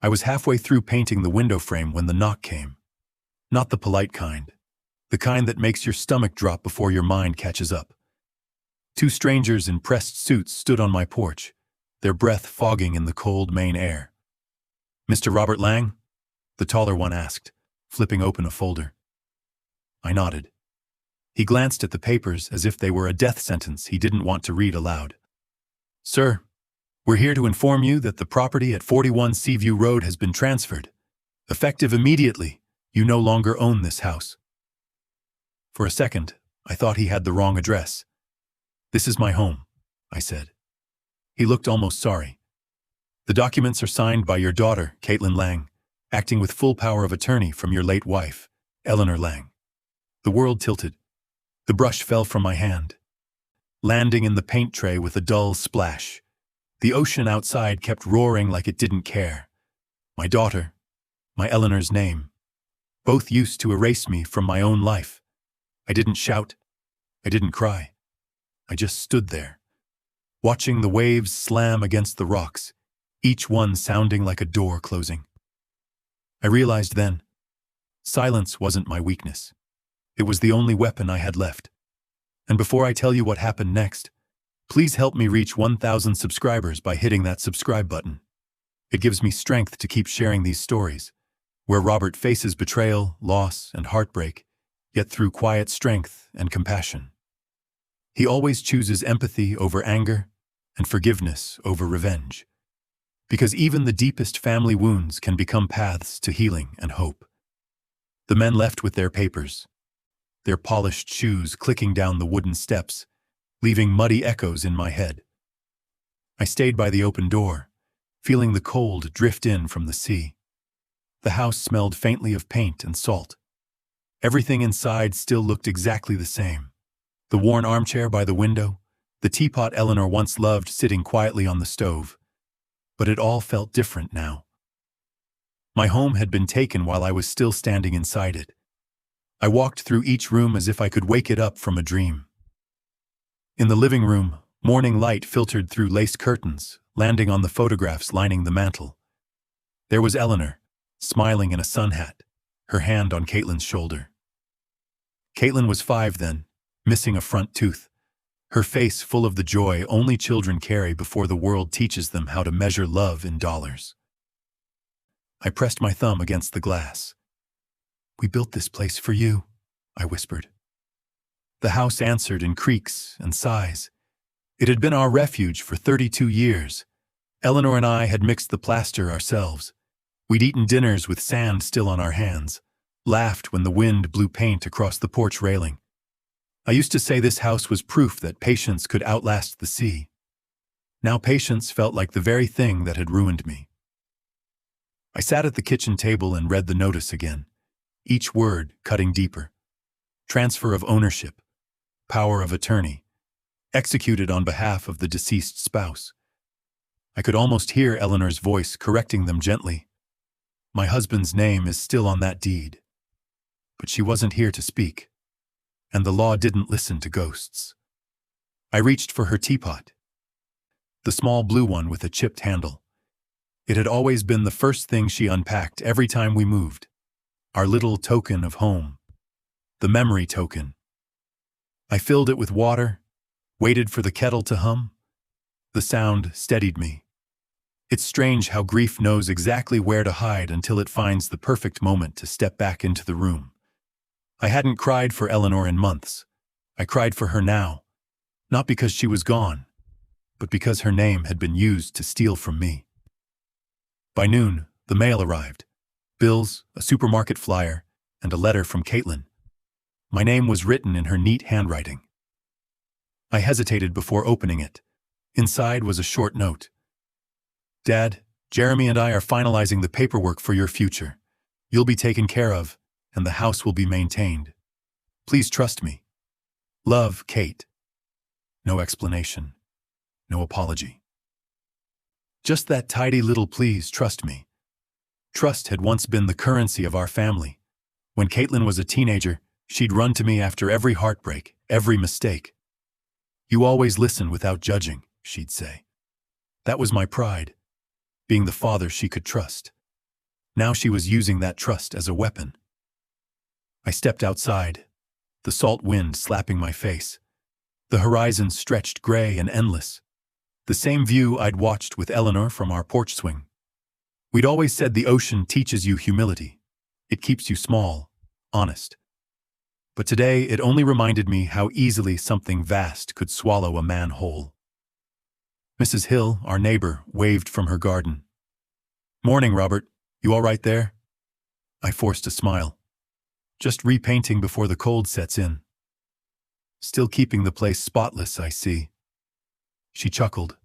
I was halfway through painting the window frame when the knock came. Not the polite kind. The kind that makes your stomach drop before your mind catches up. Two strangers in pressed suits stood on my porch, their breath fogging in the cold Maine air. "Mr. Robert Lang?" the taller one asked, flipping open a folder. I nodded. He glanced at the papers as if they were a death sentence he didn't want to read aloud. "Sir, we're here to inform you that the property at 41 Seaview Road has been transferred. Effective immediately, you no longer own this house." For a second, I thought he had the wrong address. "This is my home," I said. He looked almost sorry. "The documents are signed by your daughter, Caitlin Lang, acting with full power of attorney from your late wife, Eleanor Lang." The world tilted. The brush fell from my hand, landing in the paint tray with a dull splash. The ocean outside kept roaring like it didn't care. My daughter, my Eleanor's name, both used to erase me from my own life. I didn't shout. I didn't cry. I just stood there, watching the waves slam against the rocks, each one sounding like a door closing. I realized then, silence wasn't my weakness. It was the only weapon I had left. And before I tell you what happened next, please help me reach 1,000 subscribers by hitting that subscribe button. It gives me strength to keep sharing these stories, where Robert faces betrayal, loss, and heartbreak, yet through quiet strength and compassion. He always chooses empathy over anger and forgiveness over revenge. Because even the deepest family wounds can become paths to healing and hope. The men left with their papers, their polished shoes clicking down the wooden steps, leaving muddy echoes in my head. I stayed by the open door, feeling the cold drift in from the sea. The house smelled faintly of paint and salt. Everything inside still looked exactly the same. The worn armchair by the window, the teapot Eleanor once loved sitting quietly on the stove. But it all felt different now. My home had been taken while I was still standing inside it. I walked through each room as if I could wake it up from a dream. In the living room, morning light filtered through lace curtains, landing on the photographs lining the mantel. There was Eleanor, smiling in a sun hat, her hand on Caitlin's shoulder. Caitlin was 5 then, missing a front tooth, her face full of the joy only children carry before the world teaches them how to measure love in dollars. I pressed my thumb against the glass. "We built this place for you," I whispered. The house answered in creaks and sighs. It had been our refuge for 32 years. Eleanor and I had mixed the plaster ourselves. We'd eaten dinners with sand still on our hands, laughed when the wind blew paint across the porch railing. I used to say this house was proof that patience could outlast the sea. Now patience felt like the very thing that had ruined me. I sat at the kitchen table and read the notice again, each word cutting deeper. Transfer of ownership, power of attorney, executed on behalf of the deceased spouse. I could almost hear Eleanor's voice correcting them gently. My husband's name is still on that deed. But she wasn't here to speak, and the law didn't listen to ghosts. I reached for her teapot, the small blue one with a chipped handle. It had always been the first thing she unpacked every time we moved, our little token of home, the memory token. I filled it with water, waited for the kettle to hum. The sound steadied me. It's strange how grief knows exactly where to hide until it finds the perfect moment to step back into the room. I hadn't cried for Eleanor in months. I cried for her now, not because she was gone, but because her name had been used to steal from me. By noon, the mail arrived. Bills, a supermarket flyer, and a letter from Caitlin. My name was written in her neat handwriting. I hesitated before opening it. Inside was a short note. "Dad, Jeremy and I are finalizing the paperwork for your future. You'll be taken care of, and the house will be maintained. Please trust me. Love, Kate." No explanation. No apology. Just that tidy little "please trust me." Trust had once been the currency of our family. When Caitlin was a teenager, she'd run to me after every heartbreak, every mistake. "You always listen without judging," she'd say. That was my pride, being the father she could trust. Now she was using that trust as a weapon. I stepped outside, the salt wind slapping my face. The horizon stretched gray and endless, the same view I'd watched with Eleanor from our porch swing. We'd always said the ocean teaches you humility. It keeps you small, honest. But today it only reminded me how easily something vast could swallow a man whole. Mrs. Hill, our neighbor, waved from her garden. "Morning, Robert. You all right there?" I forced a smile. "Just repainting before the cold sets in." "Still keeping the place spotless, I see." She chuckled.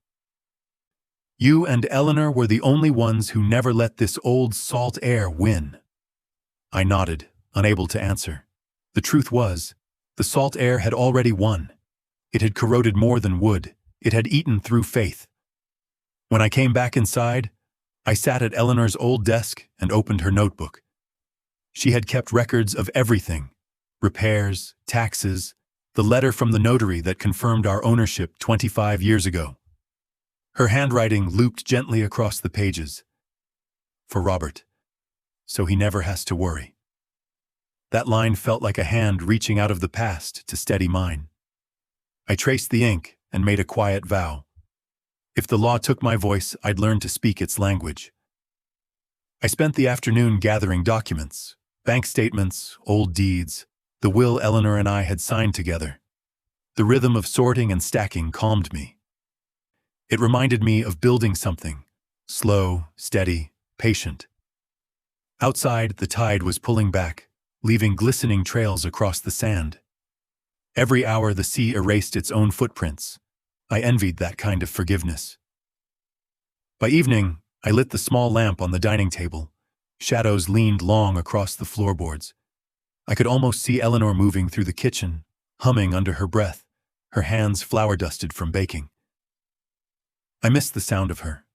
"You and Eleanor were the only ones who never let this old salt air win." I nodded, unable to answer. The truth was, the salt air had already won. It had corroded more than wood. It had eaten through faith. When I came back inside, I sat at Eleanor's old desk and opened her notebook. She had kept records of everything: repairs, taxes, the letter from the notary that confirmed our ownership 25 years ago. Her handwriting looped gently across the pages. "For Robert, so he never has to worry." That line felt like a hand reaching out of the past to steady mine. I traced the ink and made a quiet vow. If the law took my voice, I'd learn to speak its language. I spent the afternoon gathering documents, bank statements, old deeds, the will Eleanor and I had signed together. The rhythm of sorting and stacking calmed me. It reminded me of building something, slow, steady, patient. Outside, the tide was pulling back, leaving glistening trails across the sand. Every hour the sea erased its own footprints. I envied that kind of forgiveness. By evening, I lit the small lamp on the dining table. Shadows leaned long across the floorboards. I could almost see Eleanor moving through the kitchen, humming under her breath, her hands flour-dusted from baking. I missed the sound of her.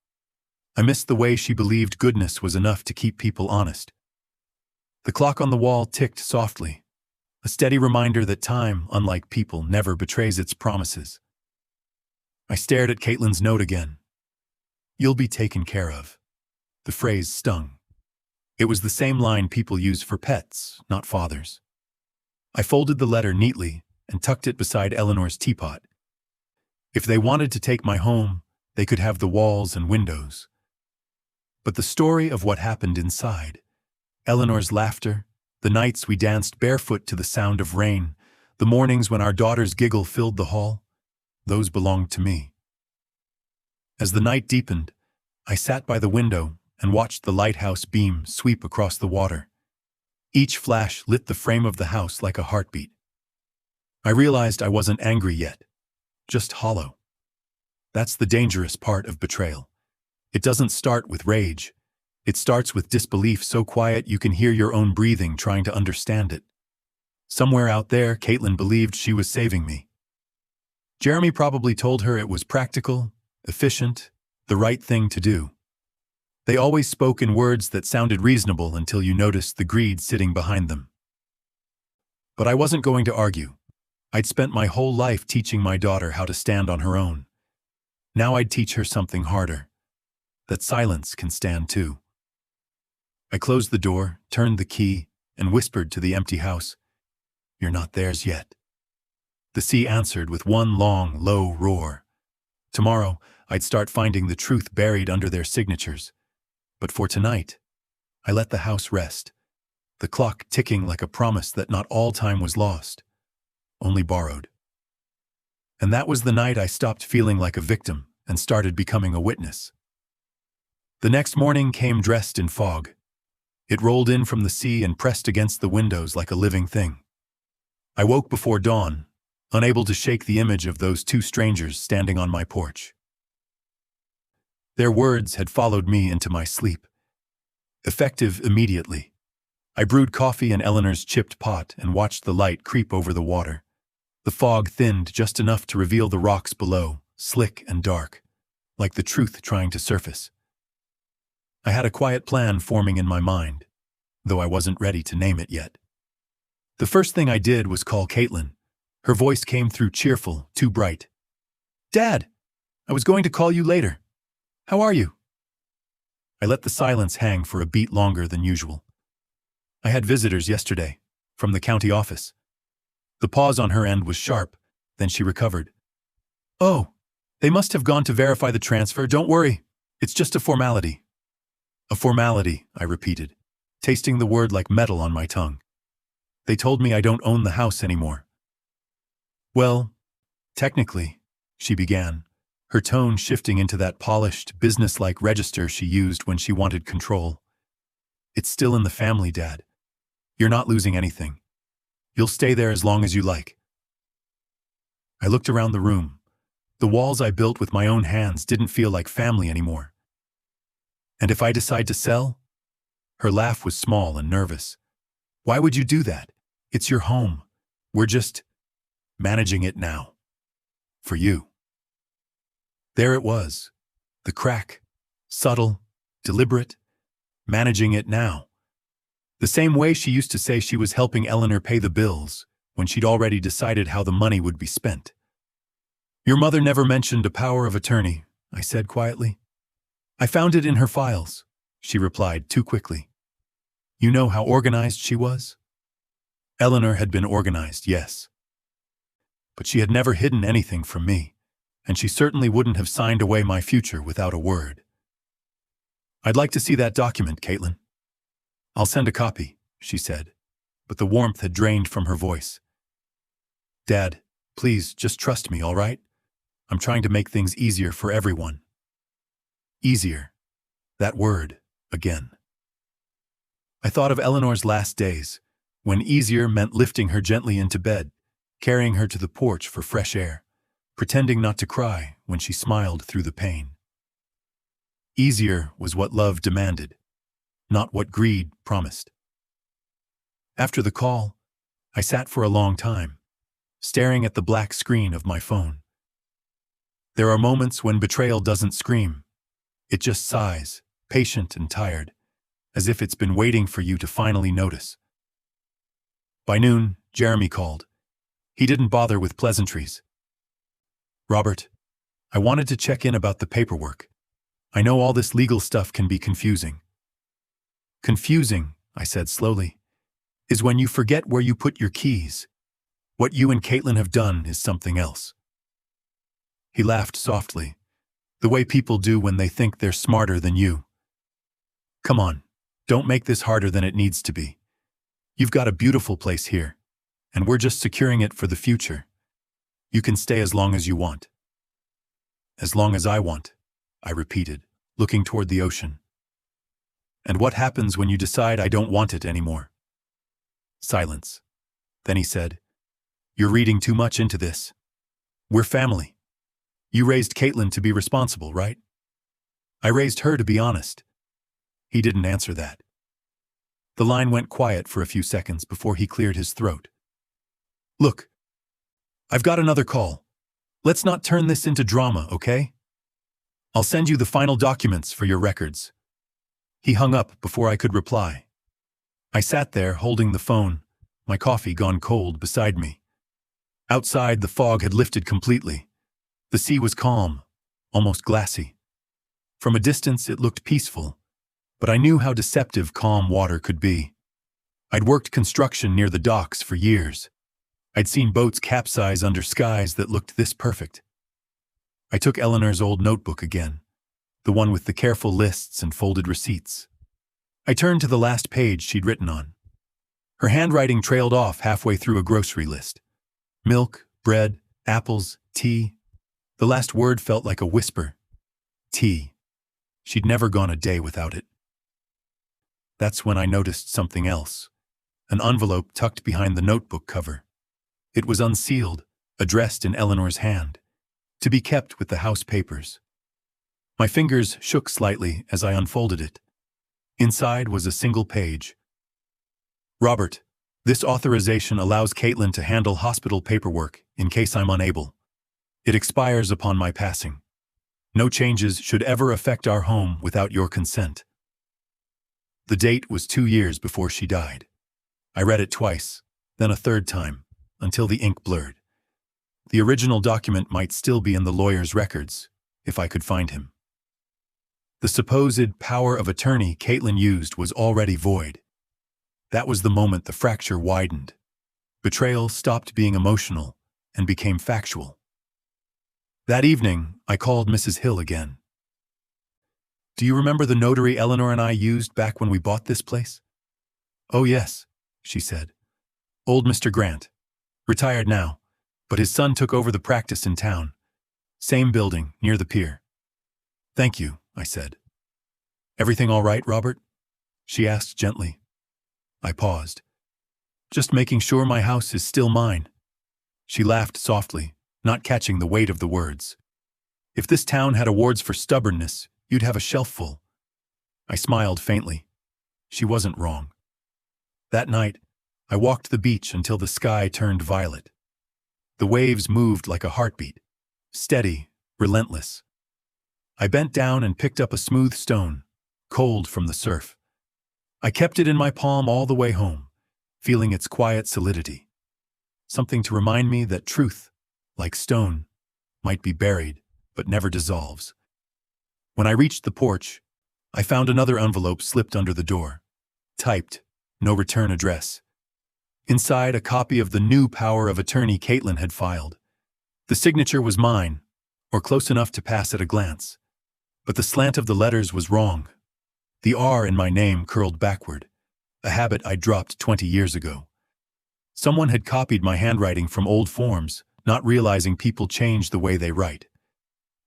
I missed the way she believed goodness was enough to keep people honest. The clock on the wall ticked softly, a steady reminder that time, unlike people, never betrays its promises. I stared at Caitlin's note again. "You'll be taken care of." The phrase stung. It was the same line people use for pets, not fathers. I folded the letter neatly and tucked it beside Eleanor's teapot. If they wanted to take my home, they could have the walls and windows. But the story of what happened inside, Eleanor's laughter, the nights we danced barefoot to the sound of rain, the mornings when our daughter's giggle filled the hall, those belonged to me. As the night deepened, I sat by the window and watched the lighthouse beam sweep across the water. Each flash lit the frame of the house like a heartbeat. I realized I wasn't angry yet, just hollow. That's the dangerous part of betrayal. It doesn't start with rage. It starts with disbelief so quiet you can hear your own breathing trying to understand it. Somewhere out there, Caitlin believed she was saving me. Jeremy probably told her it was practical, efficient, the right thing to do. They always spoke in words that sounded reasonable until you noticed the greed sitting behind them. But I wasn't going to argue. I'd spent my whole life teaching my daughter how to stand on her own. Now I'd teach her something harder, that silence can stand too. I closed the door, turned the key, and whispered to the empty house, "You're not theirs yet." The sea answered with one long, low roar. Tomorrow, I'd start finding the truth buried under their signatures. But for tonight, I let the house rest, the clock ticking like a promise that not all time was lost, only borrowed. And that was the night I stopped feeling like a victim and started becoming a witness. The next morning came dressed in fog. It rolled in from the sea and pressed against the windows like a living thing. I woke before dawn, unable to shake the image of those two strangers standing on my porch. Their words had followed me into my sleep. Effective immediately. I brewed coffee in Eleanor's chipped pot and watched the light creep over the water. The fog thinned just enough to reveal the rocks below, slick and dark, like the truth trying to surface. I had a quiet plan forming in my mind, though I wasn't ready to name it yet. The first thing I did was call Caitlin. Her voice came through cheerful, too bright. "Dad, I was going to call you later. How are you?" I let the silence hang for a beat longer than usual. I had visitors yesterday, from the county office. The pause on her end was sharp, then she recovered. Oh, they must have gone to verify the transfer. Don't worry, it's just a formality. A formality, I repeated, tasting the word like metal on my tongue. They told me I don't own the house anymore. Well, technically, she began, her tone shifting into that polished, business-like register she used when she wanted control. It's still in the family, Dad. You're not losing anything. You'll stay there as long as you like. I looked around the room. The walls I built with my own hands didn't feel like family anymore. And if I decide to sell? Her laugh was small and nervous. Why would you do that? It's your home. We're just managing it now. For you. There it was. The crack. Subtle, deliberate, managing it now. The same way she used to say she was helping Eleanor pay the bills, when she'd already decided how the money would be spent. Your mother never mentioned a power of attorney, I said quietly. I found it in her files, she replied too quickly. You know how organized she was? Eleanor had been organized, yes. But she had never hidden anything from me, and she certainly wouldn't have signed away my future without a word. I'd like to see that document, Caitlin. I'll send a copy, she said, but the warmth had drained from her voice. Dad, please just trust me, all right? I'm trying to make things easier for everyone. Easier. That word, again. I thought of Eleanor's last days, when easier meant lifting her gently into bed, carrying her to the porch for fresh air, pretending not to cry when she smiled through the pain. Easier was what love demanded, not what greed promised. After the call, I sat for a long time, staring at the black screen of my phone. There are moments when betrayal doesn't scream. It just sighs, patient and tired, as if it's been waiting for you to finally notice. By noon, Jeremy called. He didn't bother with pleasantries. Robert, I wanted to check in about the paperwork. I know all this legal stuff can be confusing. Confusing, I said slowly, is when you forget where you put your keys. What you and Caitlin have done is something else. He laughed softly, the way people do when they think they're smarter than you. Come on, don't make this harder than it needs to be. You've got a beautiful place here, and we're just securing it for the future. You can stay as long as you want. As long as I want, I repeated, looking toward the ocean. And what happens when you decide I don't want it anymore? Silence. Then he said, You're reading too much into this. We're family. You raised Caitlin to be responsible, right? I raised her to be honest. He didn't answer that. The line went quiet for a few seconds before he cleared his throat. Look, I've got another call. Let's not turn this into drama, okay? I'll send you the final documents for your records. He hung up before I could reply. I sat there holding the phone, my coffee gone cold beside me. Outside, the fog had lifted completely. The sea was calm, almost glassy. From a distance, it looked peaceful, but I knew how deceptive calm water could be. I'd worked construction near the docks for years. I'd seen boats capsize under skies that looked this perfect. I took Eleanor's old notebook again, the one with the careful lists and folded receipts. I turned to the last page she'd written on. Her handwriting trailed off halfway through a grocery list. Milk, bread, apples, tea. The last word felt like a whisper. Tea. She'd never gone a day without it. That's when I noticed something else. An envelope tucked behind the notebook cover. It was unsealed, addressed in Eleanor's hand, to be kept with the house papers. My fingers shook slightly as I unfolded it. Inside was a single page. Robert, this authorization allows Caitlin to handle hospital paperwork in case I'm unable. It expires upon my passing. No changes should ever affect our home without your consent. The date was 2 years before she died. I read it twice, then a third time, until the ink blurred. The original document might still be in the lawyer's records, if I could find him. The supposed power of attorney Caitlin used was already void. That was the moment the fracture widened. Betrayal stopped being emotional and became factual. That evening, I called Mrs. Hill again. "Do you remember the notary Eleanor and I used back when we bought this place?" "Oh yes," she said. "Old Mr. Grant. Retired now, but his son took over the practice in town. Same building, near the pier." "Thank you," I said. "Everything all right, Robert?" she asked gently. I paused. "Just making sure my house is still mine." She laughed softly, not catching the weight of the words. "If this town had awards for stubbornness, you'd have a shelf full." I smiled faintly. She wasn't wrong. That night, I walked the beach until the sky turned violet. The waves moved like a heartbeat, steady, relentless. I bent down and picked up a smooth stone, cold from the surf. I kept it in my palm all the way home, feeling its quiet solidity. Something to remind me that truth, like stone, might be buried, but never dissolves. When I reached the porch, I found another envelope slipped under the door. Typed, no return address. Inside, a copy of the new power of attorney Caitlin had filed. The signature was mine, or close enough to pass at a glance. But the slant of the letters was wrong. The R in my name curled backward, a habit I dropped 20 years ago. Someone had copied my handwriting from old forms, not realizing people change the way they write.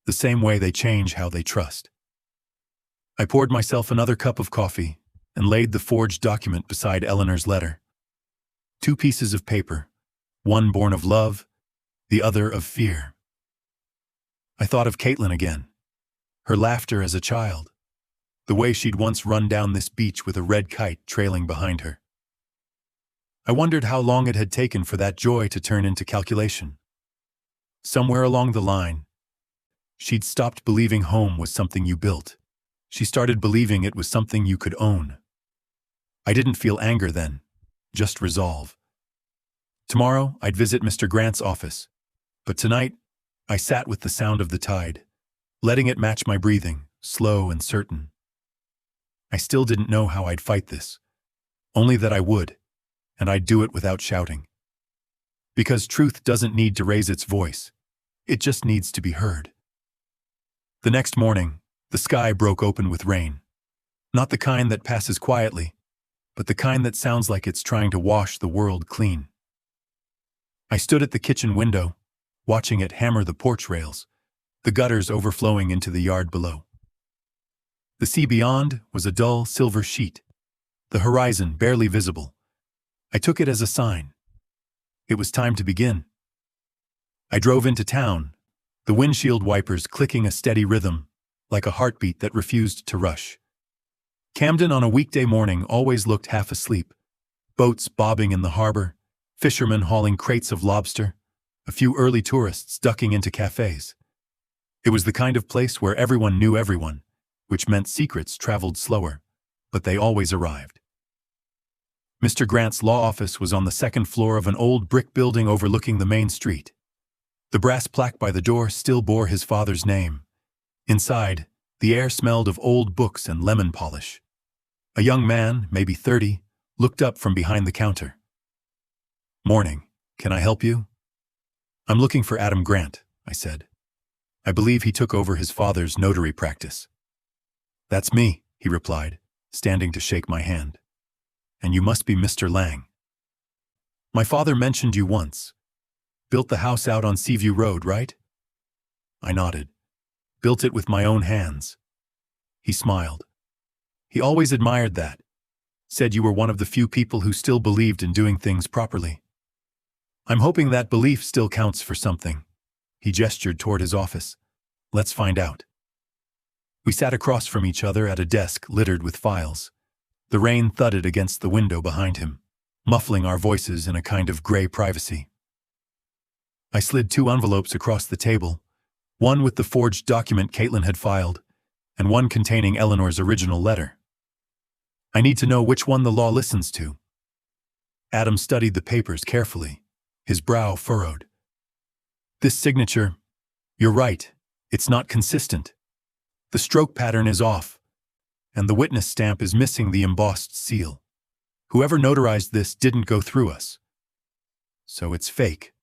The same way they change how they trust. I poured myself another cup of coffee and laid the forged document beside Eleanor's letter. 2 pieces of paper, one born of love, the other of fear. I thought of Caitlin again, her laughter as a child, the way she'd once run down this beach with a red kite trailing behind her. I wondered how long it had taken for that joy to turn into calculation. Somewhere along the line, she'd stopped believing home was something you built. She started believing it was something you could own. I didn't feel anger then, just resolve. Tomorrow, I'd visit Mr. Grant's office, but tonight, I sat with the sound of the tide, letting it match my breathing, slow and certain. I still didn't know how I'd fight this, only that I would, and I'd do it without shouting. Because truth doesn't need to raise its voice, it just needs to be heard. The next morning, the sky broke open with rain. Not the kind that passes quietly, but the kind that sounds like it's trying to wash the world clean. I stood at the kitchen window, watching it hammer the porch rails, the gutters overflowing into the yard below. The sea beyond was a dull silver sheet, the horizon barely visible. I took it as a sign. It was time to begin. I drove into town, the windshield wipers clicking a steady rhythm, like a heartbeat that refused to rush. Camden on a weekday morning always looked half asleep. Boats bobbing in the harbor, fishermen hauling crates of lobster, a few early tourists ducking into cafes. It was the kind of place where everyone knew everyone, which meant secrets traveled slower, but they always arrived. Mr. Grant's law office was on the second floor of an old brick building overlooking the main street. The brass plaque by the door still bore his father's name. Inside, the air smelled of old books and lemon polish. A young man, maybe 30, looked up from behind the counter. "Morning. Can I help you?" "I'm looking for Adam Grant," I said. "I believe he took over his father's notary practice." "That's me," he replied, standing to shake my hand. "And you must be Mr. Lang. My father mentioned you once. Built the house out on Seaview Road, right?" I nodded. "Built it with my own hands." He smiled. "He always admired that. Said you were one of the few people who still believed in doing things properly. I'm hoping that belief still counts for something." He gestured toward his office. "Let's find out." We sat across from each other at a desk littered with files. The rain thudded against the window behind him, muffling our voices in a kind of gray privacy. I slid 2 envelopes across the table, one with the forged document Caitlin had filed, and one containing Eleanor's original letter. I need to know which one the law listens to. Adam studied the papers carefully, his brow furrowed. "This signature, you're right, it's not consistent. The stroke pattern is off, and the witness stamp is missing the embossed seal. Whoever notarized this didn't go through us. So it's fake.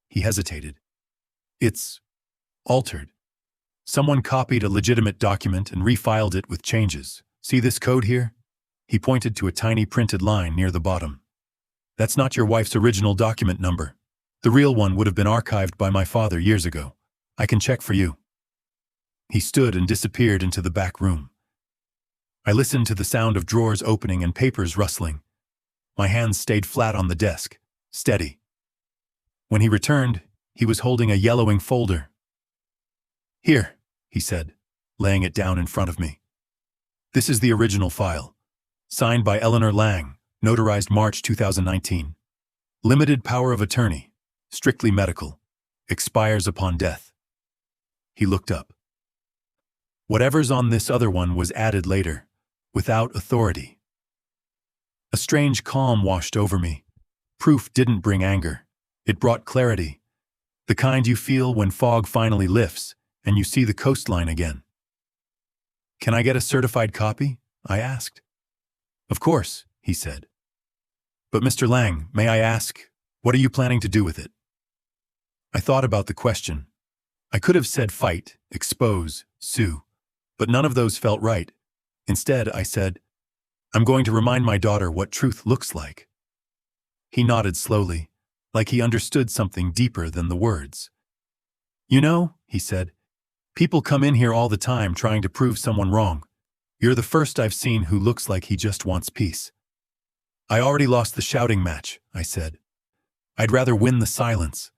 He hesitated. It's altered. Someone copied a legitimate document and refiled it with changes. See this code here? He pointed to a tiny printed line near the bottom. That's not your wife's original document number. The real one would have been archived by my father years ago. I can check for you. He stood and disappeared into the back room. I listened to the sound of drawers opening and papers rustling. My hands stayed flat on the desk, steady. When he returned, he was holding a yellowing folder. Here, he said, laying it down in front of me. This is the original file. Signed by Eleanor Lang, notarized March 2019. Limited power of attorney, strictly medical, expires upon death. He looked up. Whatever's on this other one was added later, without authority. A strange calm washed over me. Proof didn't bring anger. It brought clarity. The kind you feel when fog finally lifts and you see the coastline again. Can I get a certified copy? I asked. Of course, he said. But Mr. Lang, may I ask, what are you planning to do with it? I thought about the question. I could have said fight, expose, sue, but none of those felt right. Instead, I said, I'm going to remind my daughter what truth looks like. He nodded slowly, like he understood something deeper than the words. You know, he said, people come in here all the time trying to prove someone wrong. You're the first I've seen who looks like he just wants peace. I already lost the shouting match, I said. I'd rather win the silence.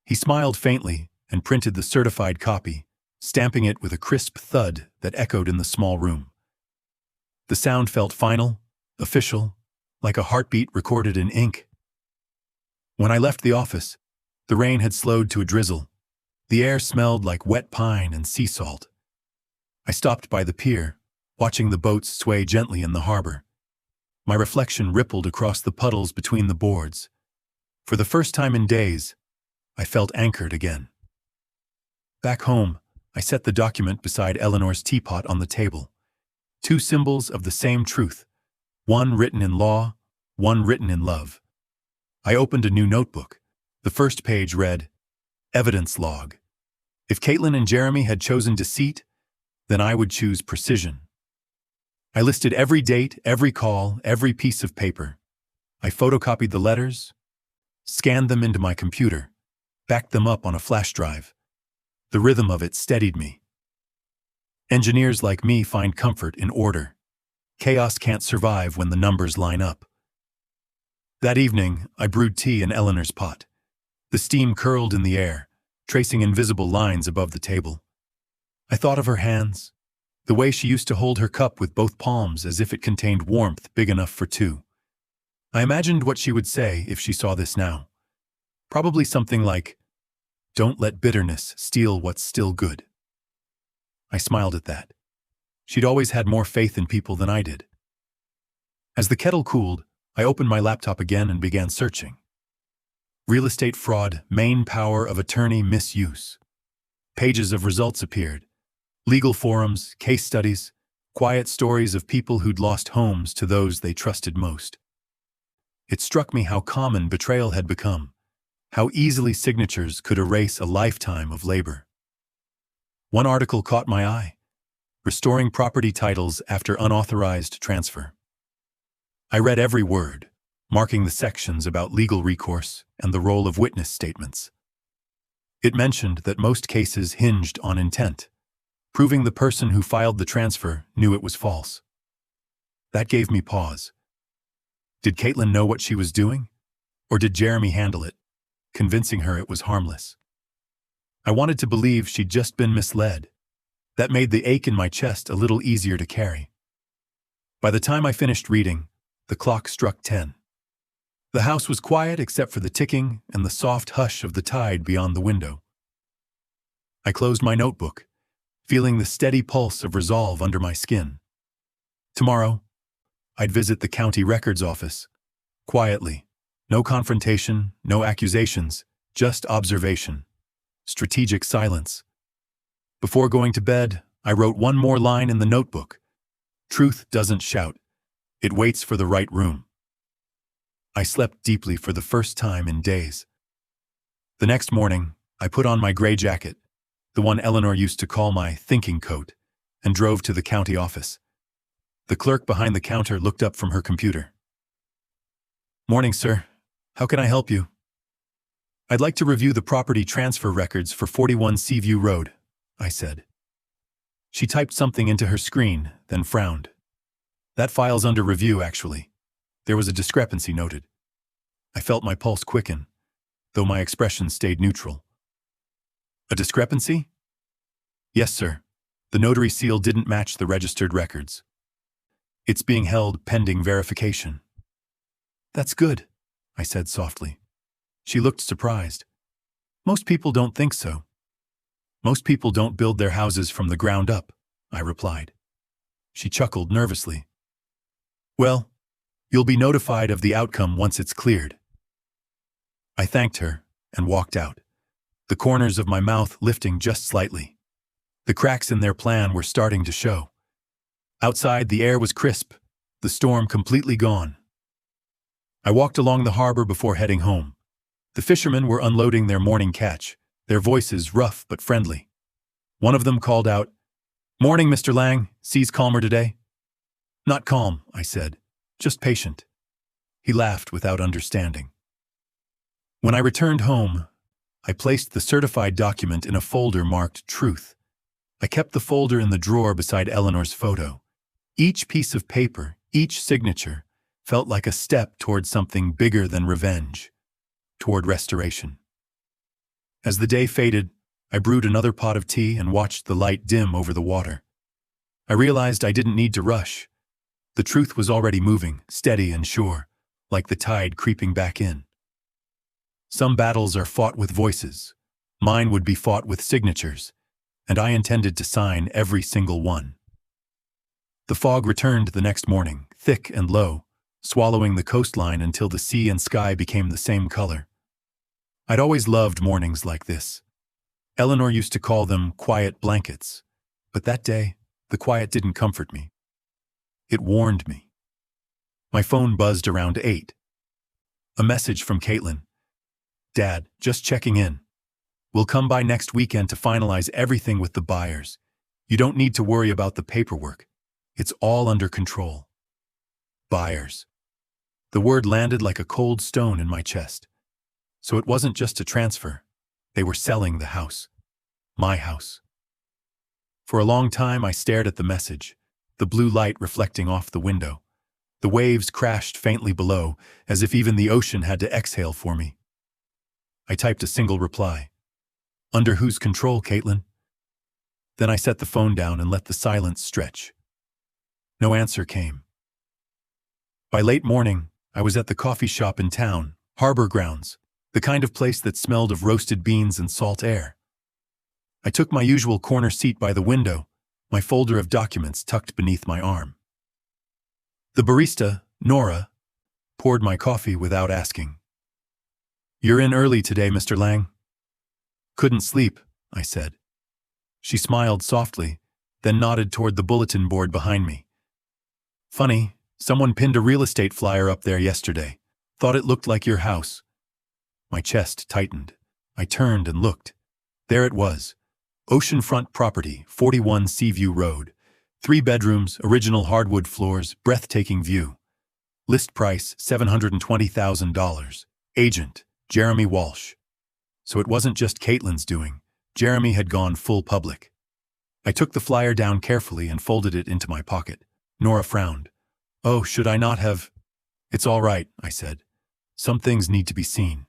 He smiled faintly and printed the certified copy, stamping it with a crisp thud that echoed in the small room. The sound felt final, official, like a heartbeat recorded in ink. When I left the office, the rain had slowed to a drizzle. The air smelled like wet pine and sea salt. I stopped by the pier, watching the boats sway gently in the harbor. My reflection rippled across the puddles between the boards. For the first time in days, I felt anchored again. Back home, I set the document beside Eleanor's teapot on the table. Two symbols of the same truth, one written in law, one written in love. I opened a new notebook. The first page read, Evidence Log. If Caitlin and Jeremy had chosen deceit, then I would choose precision. I listed every date, every call, every piece of paper. I photocopied the letters, scanned them into my computer, backed them up on a flash drive. The rhythm of it steadied me. Engineers like me find comfort in order. Chaos can't survive when the numbers line up. That evening, I brewed tea in Eleanor's pot. The steam curled in the air, tracing invisible lines above the table. I thought of her hands, the way she used to hold her cup with both palms as if it contained warmth big enough for two. I imagined what she would say if she saw this now. Probably something like, "Don't let bitterness steal what's still good." I smiled at that. She'd always had more faith in people than I did. As the kettle cooled, I opened my laptop again and began searching. Real estate fraud, main power of attorney misuse. Pages of results appeared. Legal forums, case studies, quiet stories of people who'd lost homes to those they trusted most. It struck me how common betrayal had become, how easily signatures could erase a lifetime of labor. One article caught my eye, restoring property titles after unauthorized transfer. I read every word, marking the sections about legal recourse and the role of witness statements. It mentioned that most cases hinged on intent, proving the person who filed the transfer knew it was false. That gave me pause. Did Caitlin know what she was doing? Or did Jeremy handle it, convincing her it was harmless? I wanted to believe she'd just been misled. That made the ache in my chest a little easier to carry. By the time I finished reading, the clock struck 10. The house was quiet except for the ticking and the soft hush of the tide beyond the window. I closed my notebook, feeling the steady pulse of resolve under my skin. Tomorrow, I'd visit the county records office, quietly. No confrontation, no accusations, just observation. Strategic silence. Before going to bed, I wrote one more line in the notebook. Truth doesn't shout. It waits for the right room. I slept deeply for the first time in days. The next morning, I put on my gray jacket, the one Eleanor used to call my thinking coat, and drove to the county office. The clerk behind the counter looked up from her computer. "Morning, sir. How can I help you?" "I'd like to review the property transfer records for 41 Seaview Road," I said. She typed something into her screen, then frowned. "That file's under review, actually. There was a discrepancy noted." I felt my pulse quicken, though my expression stayed neutral. "A discrepancy?" "Yes, sir. The notary seal didn't match the registered records. It's being held pending verification." "That's good," I said softly. She looked surprised. "Most people don't think so." "Most people don't build their houses from the ground up," I replied. She chuckled nervously. "Well, you'll be notified of the outcome once it's cleared." I thanked her and walked out, the corners of my mouth lifting just slightly. The cracks in their plan were starting to show. Outside, the air was crisp, the storm completely gone. I walked along the harbor before heading home. The fishermen were unloading their morning catch, their voices rough but friendly. One of them called out, "Morning, Mr. Lang. Seas calmer today?" "Not calm," I said, "just patient." He laughed without understanding. When I returned home, I placed the certified document in a folder marked Truth. I kept the folder in the drawer beside Eleanor's photo. Each piece of paper, each signature, felt like a step toward something bigger than revenge, toward restoration. As the day faded, I brewed another pot of tea and watched the light dim over the water. I realized I didn't need to rush. The truth was already moving, steady and sure, like the tide creeping back in. Some battles are fought with voices. Mine would be fought with signatures, and I intended to sign every single one. The fog returned the next morning, thick and low, swallowing the coastline until the sea and sky became the same color. I'd always loved mornings like this. Eleanor used to call them quiet blankets, but that day, the quiet didn't comfort me. It warned me. My phone buzzed around 8. A message from Caitlin. "Dad, just checking in. We'll come by next weekend to finalize everything with the buyers. You don't need to worry about the paperwork. It's all under control." Buyers. The word landed like a cold stone in my chest. So it wasn't just a transfer. They were selling the house. My house. For a long time I stared at the message, the blue light reflecting off the window. The waves crashed faintly below, as if even the ocean had to exhale for me. I typed a single reply. "Under whose control, Caitlin?" Then I set the phone down and let the silence stretch. No answer came. By late morning, I was at the coffee shop in town, Harbor Grounds, the kind of place that smelled of roasted beans and salt air. I took my usual corner seat by the window, my folder of documents tucked beneath my arm. The barista, Nora, poured my coffee without asking. "You're in early today, Mr. Lang." "Couldn't sleep," I said. She smiled softly, then nodded toward the bulletin board behind me. "Funny, someone pinned a real estate flyer up there yesterday. Thought it looked like your house." My chest tightened. I turned and looked. There it was. Oceanfront property, 41 Seaview Road. 3 bedrooms, original hardwood floors, breathtaking view. List price, $720,000. Agent, Jeremy Walsh. So it wasn't just Caitlin's doing. Jeremy had gone full public. I took the flyer down carefully and folded it into my pocket. Nora frowned. "Oh, should I not have—" "It's all right," I said. "Some things need to be seen."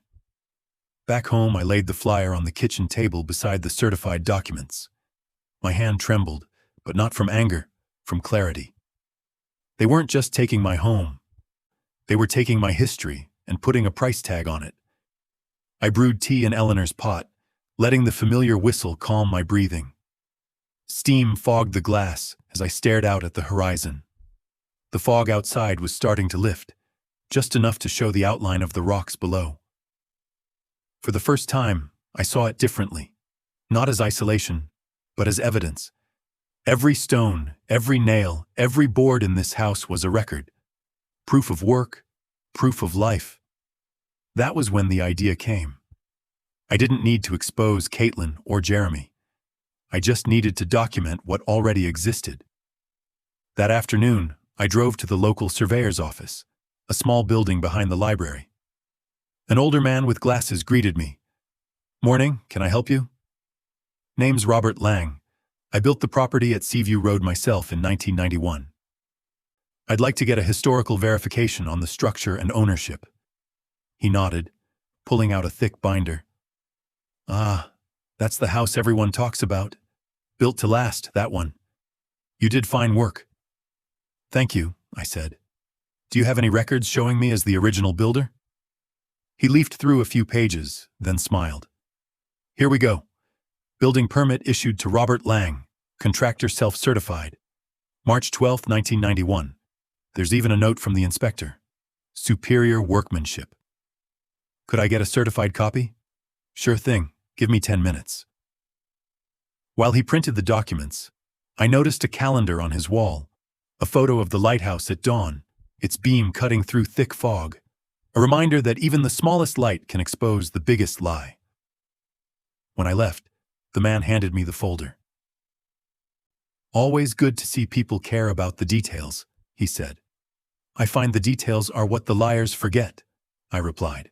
Back home, I laid the flyer on the kitchen table beside the certified documents. My hand trembled, but not from anger, from clarity. They weren't just taking my home. They were taking my history and putting a price tag on it. I brewed tea in Eleanor's pot, letting the familiar whistle calm my breathing. Steam fogged the glass as I stared out at the horizon. The fog outside was starting to lift, just enough to show the outline of the rocks below. For the first time, I saw it differently, not as isolation, but as evidence. Every stone, every nail, every board in this house was a record. Proof of work, proof of life. That was when the idea came. I didn't need to expose Caitlin or Jeremy. I just needed to document what already existed. That afternoon, I drove to the local surveyor's office, a small building behind the library. An older man with glasses greeted me. "Morning, can I help you?" "Name's Robert Lang. I built the property at Seaview Road myself in 1991. I'd like to get a historical verification on the structure and ownership." He nodded, pulling out a thick binder. "Ah, that's the house everyone talks about. Built to last, that one. You did fine work." "Thank you," I said. "Do you have any records showing me as the original builder?" He leafed through a few pages, then smiled. "Here we go. Building permit issued to Robert Lang, contractor self-certified. March 12, 1991. There's even a note from the inspector. Superior workmanship." "Could I get a certified copy?" "Sure thing. Give me 10 minutes. While he printed the documents, I noticed a calendar on his wall, a photo of the lighthouse at dawn, its beam cutting through thick fog, a reminder that even the smallest light can expose the biggest lie. When I left, the man handed me the folder. "Always good to see people care about the details," he said. "I find the details are what the liars forget," I replied.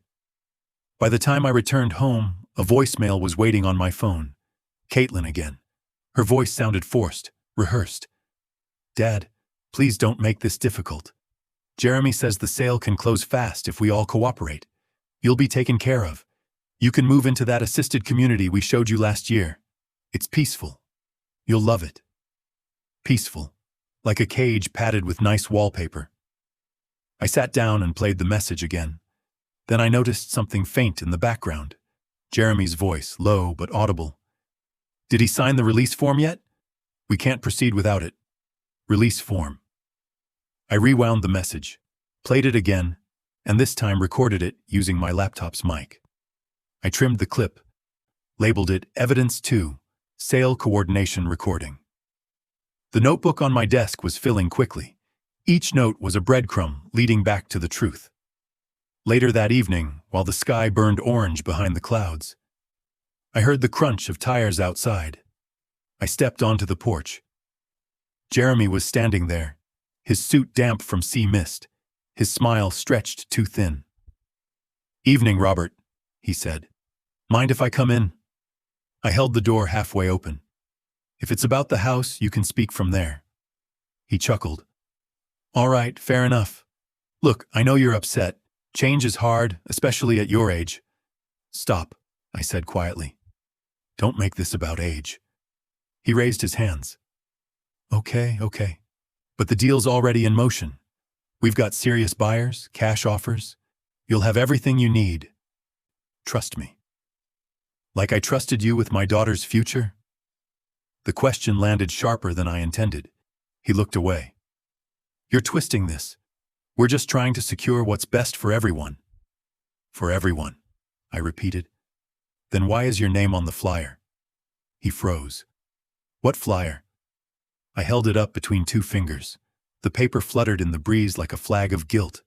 By the time I returned home, a voicemail was waiting on my phone. Caitlin again. Her voice sounded forced, rehearsed. "Dad, please don't make this difficult. Jeremy says the sale can close fast if we all cooperate. You'll be taken care of. You can move into that assisted community we showed you last year. It's peaceful. You'll love it." Peaceful, like a cage padded with nice wallpaper. I sat down and played the message again. Then I noticed something faint in the background. Jeremy's voice, low but audible. "Did he sign the release form yet? We can't proceed without it. Release form." I rewound the message, played it again, and this time recorded it using my laptop's mic. I trimmed the clip, labeled it Evidence 2, Sale Coordination Recording. The notebook on my desk was filling quickly. Each note was a breadcrumb leading back to the truth. Later that evening, while the sky burned orange behind the clouds, I heard the crunch of tires outside. I stepped onto the porch. Jeremy was standing there, his suit damp from sea mist, his smile stretched too thin. "Evening, Robert," he said. "Mind if I come in?" I held the door halfway open. "If it's about the house, you can speak from there." He chuckled. "All right, fair enough. Look, I know you're upset. Change is hard, especially at your age." "Stop," I said quietly. "Don't make this about age." He raised his hands. Okay. But the deal's already in motion. We've got serious buyers, cash offers. You'll have everything you need. Trust me. Like I trusted you with my daughter's future?" The question landed sharper than I intended. He looked away. "You're twisting this. We're just trying to secure what's best for everyone." "For everyone," I repeated. "Then why is your name on the flyer?" He froze. "What flyer?" I held it up between two fingers. The paper fluttered in the breeze like a flag of guilt.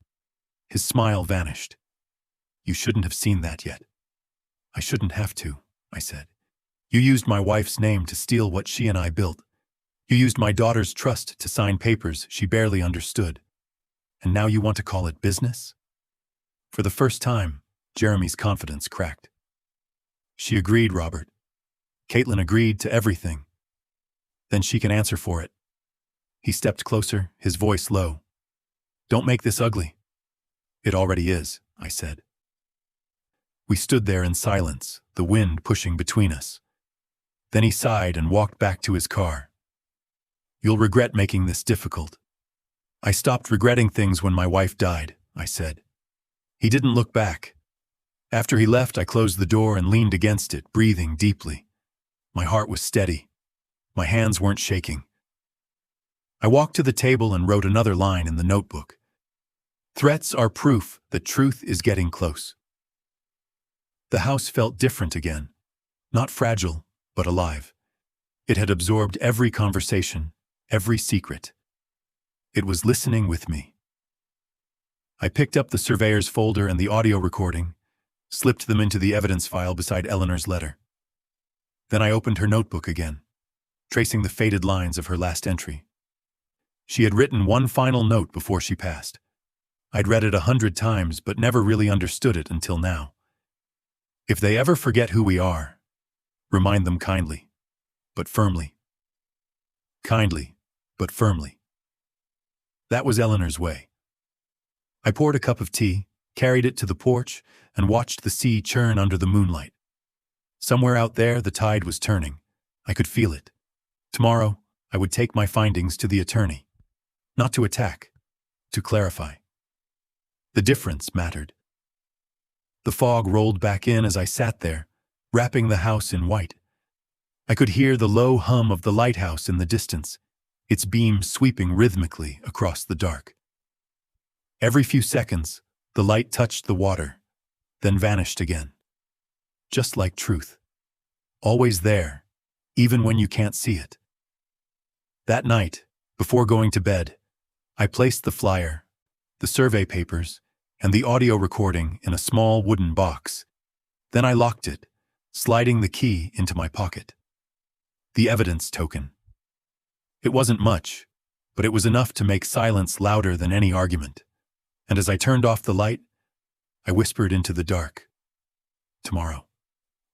His smile vanished. "You shouldn't have seen that yet." "I shouldn't have to," I said. "You used my wife's name to steal what she and I built. You used my daughter's trust to sign papers she barely understood. And now you want to call it business?" For the first time, Jeremy's confidence cracked. "She agreed, Robert. Caitlin agreed to everything. Then she can answer for it." He stepped closer, his voice low. "Don't make this ugly." "It already is," I said. We stood there in silence, the wind pushing between us. Then he sighed and walked back to his car. "You'll regret making this difficult." "I stopped regretting things when my wife died," I said. He didn't look back. After he left, I closed the door and leaned against it, breathing deeply. My heart was steady. My hands weren't shaking. I walked to the table and wrote another line in the notebook. "Threats are proof that truth is getting close." The house felt different again. Not fragile, but alive. It had absorbed every conversation, every secret. It was listening with me. I picked up the surveyor's folder and the audio recording, slipped them into the evidence file beside Eleanor's letter. Then I opened her notebook again, tracing the faded lines of her last entry. She had written one final note before she passed. I'd read it 100 times, but never really understood it until now. If they ever forget who we are, remind them kindly, but firmly. Kindly, but firmly. That was Eleanor's way. I poured a cup of tea, carried it to the porch, and watched the sea churn under the moonlight. Somewhere out there, the tide was turning. I could feel it. Tomorrow, I would take my findings to the attorney. Not to attack, to clarify. The difference mattered. The fog rolled back in as I sat there, wrapping the house in white. I could hear the low hum of the lighthouse in the distance, its beam sweeping rhythmically across the dark. Every few seconds, the light touched the water, then vanished again. Just like truth. Always there, even when you can't see it. That night, before going to bed, I placed the flyer, the survey papers, and the audio recording in a small wooden box. Then I locked it, sliding the key into my pocket. The evidence token. It wasn't much, but it was enough to make silence louder than any argument. And as I turned off the light, I whispered into the dark. Tomorrow,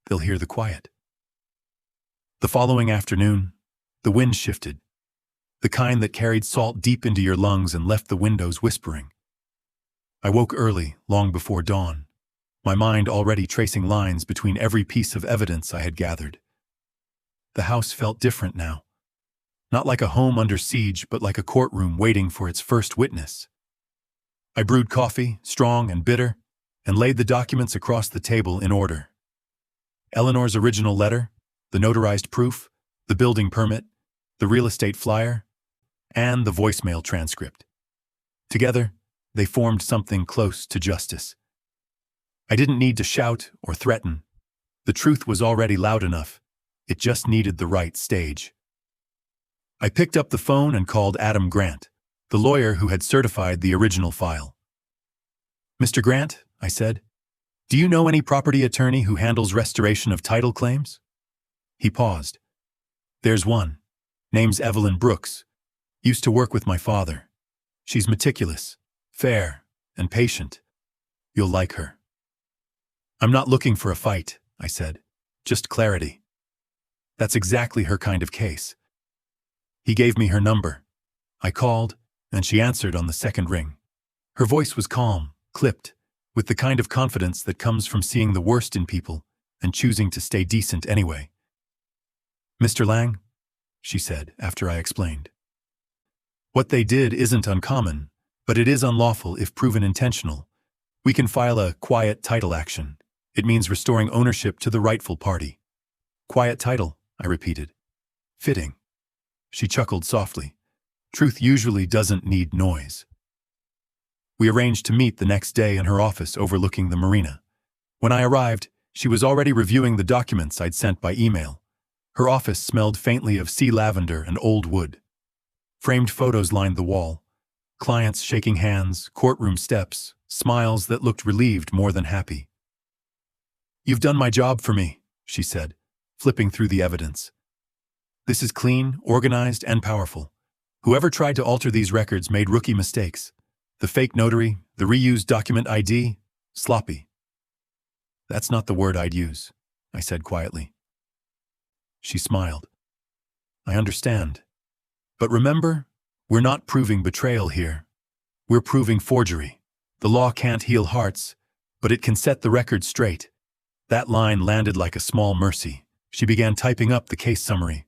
they'll hear the quiet. The following afternoon, the wind shifted, the kind that carried salt deep into your lungs and left the windows whispering. I woke early, long before dawn, my mind already tracing lines between every piece of evidence I had gathered. The house felt different now. Not like a home under siege, but like a courtroom waiting for its first witness. I brewed coffee, strong and bitter, and laid the documents across the table in order. Eleanor's original letter, the notarized proof, the building permit, the real estate flyer, and the voicemail transcript. Together, they formed something close to justice. I didn't need to shout or threaten. The truth was already loud enough. It just needed the right stage. I picked up the phone and called Adam Grant, the lawyer who had certified the original file. "Mr. Grant," I said, "do you know any property attorney who handles restoration of title claims?" He paused. "There's one. Name's Evelyn Brooks. Used to work with my father. She's meticulous, fair, and patient. You'll like her." "I'm not looking for a fight," I said. "Just clarity." That's exactly her kind of case. He gave me her number. I called, and she answered on the second ring. Her voice was calm, clipped, with the kind of confidence that comes from seeing the worst in people and choosing to stay decent anyway. "Mr. Lang," she said after I explained. "What they did isn't uncommon, but it is unlawful if proven intentional. We can file a quiet title action. It means restoring ownership to the rightful party." "Quiet title," I repeated. "Fitting." She chuckled softly. Truth usually doesn't need noise. We arranged to meet the next day in her office overlooking the marina. When I arrived, she was already reviewing the documents I'd sent by email. Her office smelled faintly of sea lavender and old wood. Framed photos lined the wall. Clients shaking hands, courtroom steps, smiles that looked relieved more than happy. "You've done my job for me," she said, flipping through the evidence. "This is clean, organized, and powerful. Whoever tried to alter these records made rookie mistakes. The fake notary, the reused document ID, sloppy." "That's not the word I'd use," I said quietly. She smiled. "I understand. But remember, we're not proving betrayal here. We're proving forgery. The law can't heal hearts, but it can set the record straight." That line landed like a small mercy. She began typing up the case summary.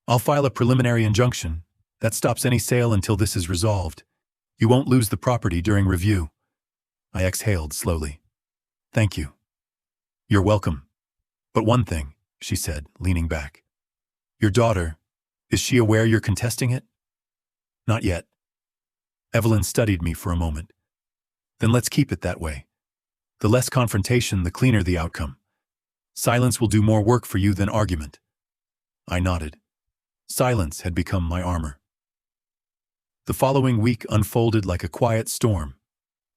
"I'll file a preliminary injunction. That stops any sale until this is resolved. You won't lose the property during review." I exhaled slowly. "Thank you." "You're welcome. But one thing," she said, leaning back. "Your daughter, is she aware you're contesting it?" "Not yet." Evelyn studied me for a moment. "Then let's keep it that way. The less confrontation, the cleaner the outcome. Silence will do more work for you than argument." I nodded. Silence had become my armor. The following week unfolded like a quiet storm.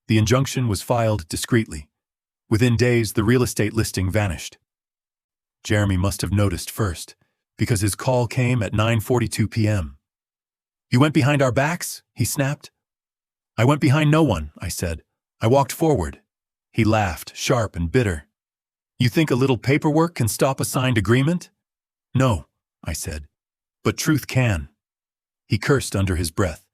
The injunction was filed discreetly. Within days, the real estate listing vanished. Jeremy must have noticed first, because his call came at 9:42 p.m. "You went behind our backs?" he snapped. "I went behind no one," I said. "I walked forward." He laughed, sharp and bitter. "You think a little paperwork can stop a signed agreement?" "No," I said. "But truth can." He cursed under his breath.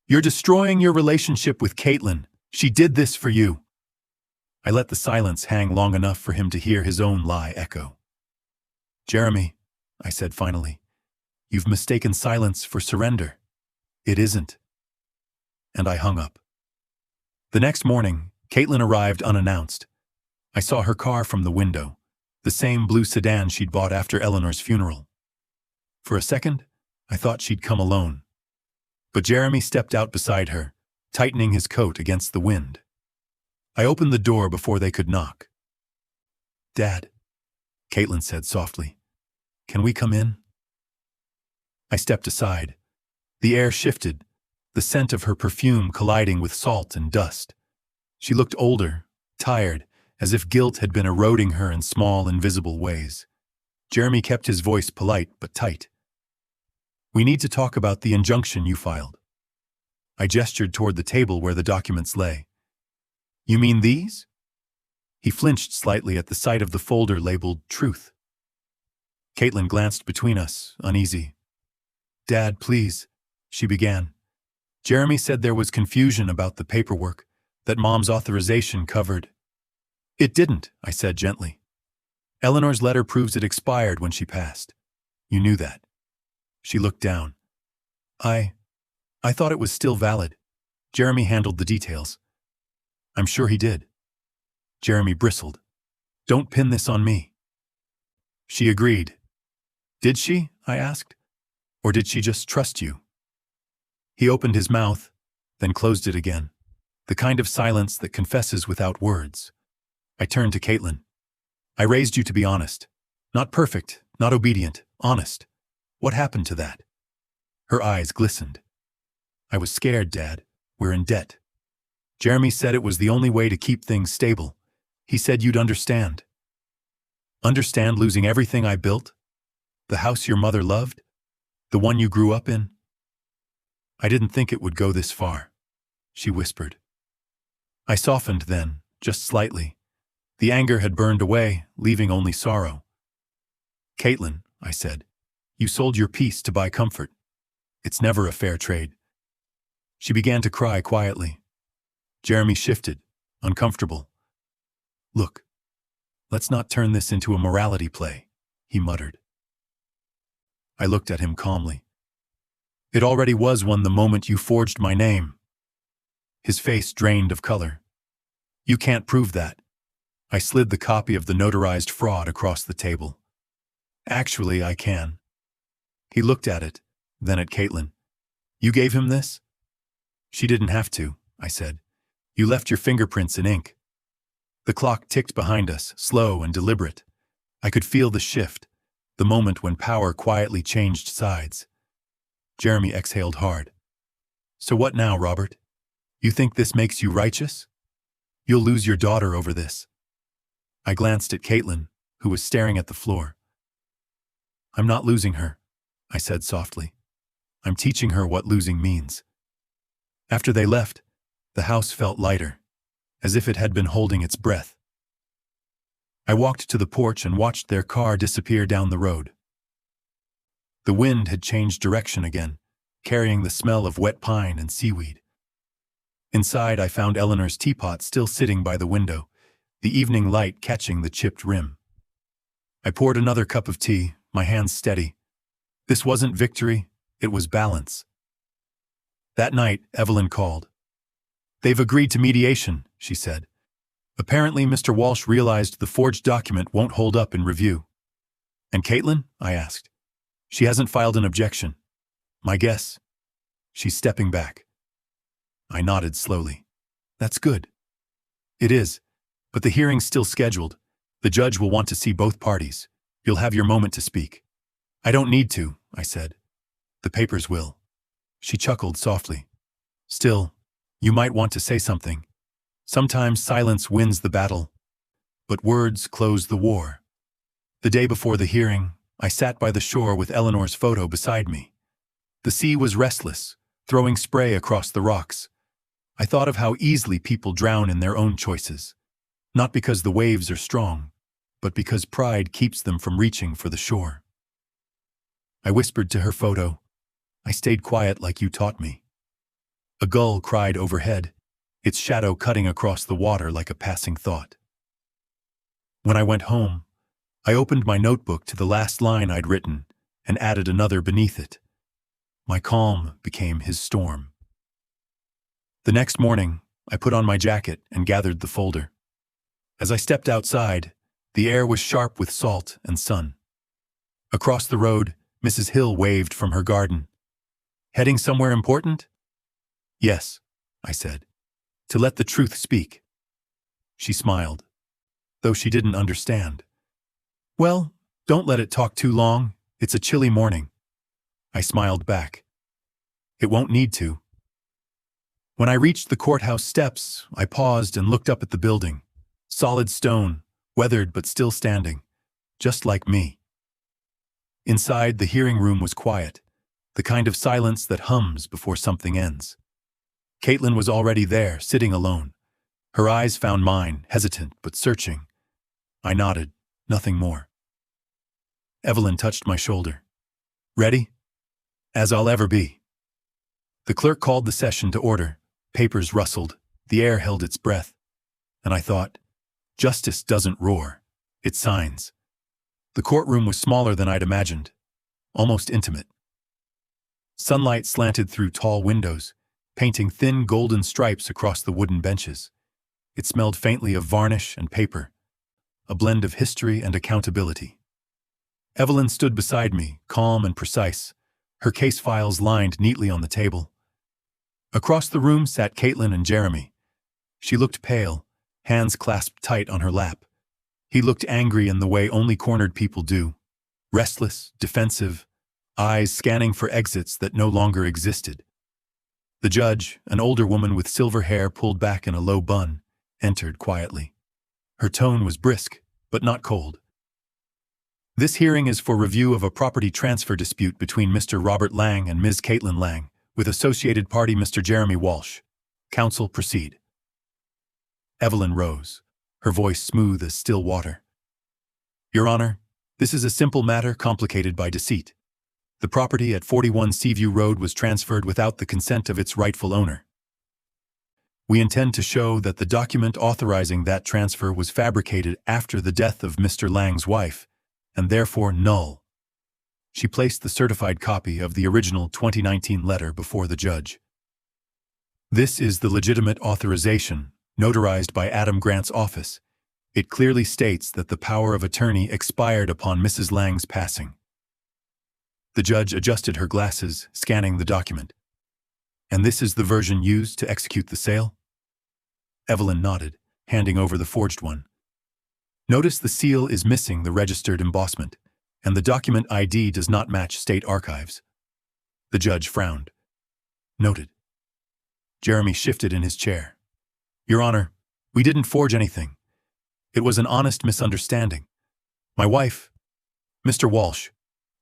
"You're destroying your relationship with Caitlin. She did this for you." I let the silence hang long enough for him to hear his own lie echo. "Jeremy," I said finally, "you've mistaken silence for surrender. It isn't." And I hung up. The next morning, Caitlin arrived unannounced. I saw her car from the window, the same blue sedan she'd bought after Eleanor's funeral. For a second, I thought she'd come alone. But Jeremy stepped out beside her, tightening his coat against the wind. I opened the door before they could knock. "Dad," Caitlin said softly, "can we come in?" I stepped aside. The air shifted, the scent of her perfume colliding with salt and dust. She looked older, tired, as if guilt had been eroding her in small, invisible ways. Jeremy kept his voice polite but tight. "We need to talk about the injunction you filed." I gestured toward the table where the documents lay. "You mean these?" He flinched slightly at the sight of the folder labeled Truth. Caitlin glanced between us, uneasy. "Dad, please," she began. "Jeremy said there was confusion about the paperwork, that Mom's authorization covered." "It didn't," I said gently. "Eleanor's letter proves it expired when she passed. You knew that." She looked down. I thought it was still valid. Jeremy handled the details." "I'm sure he did." Jeremy bristled. "Don't pin this on me." She agreed. "Did she?" I asked. "Or did she just trust you?" He opened his mouth, then closed it again. The kind of silence that confesses without words. I turned to Caitlin. "I raised you to be honest. Not perfect, not obedient, honest. What happened to that?" Her eyes glistened. "I was scared, Dad. We're in debt. Jeremy said it was the only way to keep things stable. He said you'd understand." "Understand losing everything I built? The house your mother loved? The one you grew up in?" "I didn't think it would go this far," she whispered. I softened then, just slightly. The anger had burned away, leaving only sorrow. "Caitlin," I said, "you sold your peace to buy comfort. It's never a fair trade." She began to cry quietly. Jeremy shifted, uncomfortable. "Look, let's not turn this into a morality play," he muttered. I looked at him calmly. "It already was one the moment you forged my name." His face drained of color. "You can't prove that." I slid the copy of the notarized fraud across the table. "Actually, I can." He looked at it, then at Caitlin. "You gave him this?" "She didn't have to," I said. "You left your fingerprints in ink." The clock ticked behind us, slow and deliberate. I could feel the shift, the moment when power quietly changed sides. Jeremy exhaled hard. "So what now, Robert? You think this makes you righteous? You'll lose your daughter over this." I glanced at Caitlin, who was staring at the floor. "I'm not losing her," I said softly. "I'm teaching her what losing means." After they left, the house felt lighter, as if it had been holding its breath. I walked to the porch and watched their car disappear down the road. The wind had changed direction again, carrying the smell of wet pine and seaweed. Inside, I found Eleanor's teapot still sitting by the window, the evening light catching the chipped rim. I poured another cup of tea, my hands steady. This wasn't victory, it was balance. That night, Evelyn called. "They've agreed to mediation," she said. "Apparently, Mr. Walsh realized the forged document won't hold up in review." "And Caitlin?" I asked. "She hasn't filed an objection." "My guess. She's stepping back." I nodded slowly. "That's good." "It is, but the hearing's still scheduled. The judge will want to see both parties. You'll have your moment to speak." "I don't need to," I said. The papers will. She chuckled softly. Still, you might want to say something. Sometimes silence wins the battle, but words close the war. The day before the hearing, I sat by the shore with Eleanor's photo beside me. The sea was restless, throwing spray across the rocks. I thought of how easily people drown in their own choices, not because the waves are strong, but because pride keeps them from reaching for the shore. I whispered to her photo. I stayed quiet like you taught me. A gull cried overhead, its shadow cutting across the water like a passing thought. When I went home, I opened my notebook to the last line I'd written and added another beneath it. My calm became his storm. The next morning, I put on my jacket and gathered the folder. As I stepped outside, the air was sharp with salt and sun. Across the road, Mrs. Hill waved from her garden. Heading somewhere important? Yes, I said, to let the truth speak. She smiled, though she didn't understand. Well, don't let it talk too long. It's a chilly morning. I smiled back. It won't need to. When I reached the courthouse steps, I paused and looked up at the building. Solid stone, weathered but still standing, just like me. Inside, the hearing room was quiet, the kind of silence that hums before something ends. Caitlin was already there, sitting alone. Her eyes found mine, hesitant but searching. I nodded, nothing more. Evelyn touched my shoulder. Ready? As I'll ever be. The clerk called the session to order. Papers rustled, the air held its breath. And I thought, justice doesn't roar, it signs. The courtroom was smaller than I'd imagined, almost intimate. Sunlight slanted through tall windows, painting thin golden stripes across the wooden benches. It smelled faintly of varnish and paper, a blend of history and accountability. Evelyn stood beside me, calm and precise, her case files lined neatly on the table. Across the room sat Caitlin and Jeremy. She looked pale, hands clasped tight on her lap. He looked angry in the way only cornered people do, restless, defensive, eyes scanning for exits that no longer existed. The judge, an older woman with silver hair pulled back in a low bun, entered quietly. Her tone was brisk, but not cold. This hearing is for review of a property transfer dispute between Mr. Robert Lang and Ms. Caitlin Lang, with associated party Mr. Jeremy Walsh. Counsel, proceed. Evelyn rose, her voice smooth as still water. Your Honor, this is a simple matter complicated by deceit. The property at 41 Seaview Road was transferred without the consent of its rightful owner. We intend to show that the document authorizing that transfer was fabricated after the death of Mr. Lang's wife, and therefore null. She placed the certified copy of the original 2019 letter before the judge. This is the legitimate authorization, notarized by Adam Grant's office. It clearly states that the power of attorney expired upon Mrs. Lang's passing. The judge adjusted her glasses, scanning the document. And this is the version used to execute the sale? Evelyn nodded, handing over the forged one. Notice the seal is missing the registered embossment, and the document ID does not match state archives. The judge frowned. Noted. Jeremy shifted in his chair. Your Honor, we didn't forge anything. It was an honest misunderstanding. My wife, Mr. Walsh,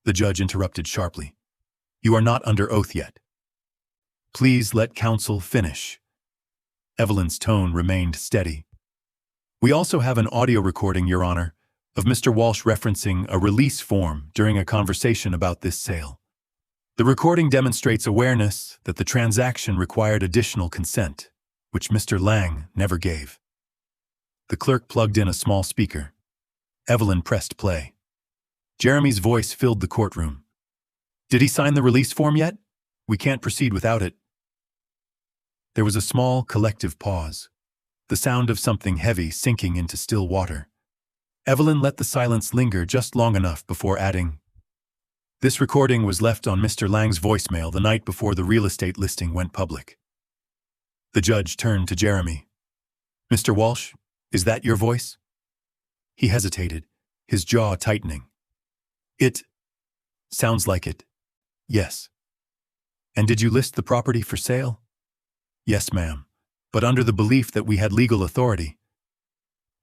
the judge interrupted sharply. You are not under oath yet. Please let counsel finish. Evelyn's tone remained steady. We also have an audio recording, Your Honor, of Mr. Walsh referencing a release form during a conversation about this sale. The recording demonstrates awareness that the transaction required additional consent, which Mr. Lang never gave. The clerk plugged in a small speaker. Evelyn pressed play. Jeremy's voice filled the courtroom. Did he sign the release form yet? We can't proceed without it. There was a small, collective pause, the sound of something heavy sinking into still water. Evelyn let the silence linger just long enough before adding, this recording was left on Mr. Lang's voicemail the night before the real estate listing went public. The judge turned to Jeremy. Mr. Walsh, is that your voice? He hesitated, his jaw tightening. It sounds like it. Yes. And did you list the property for sale? Yes, ma'am, but under the belief that we had legal authority.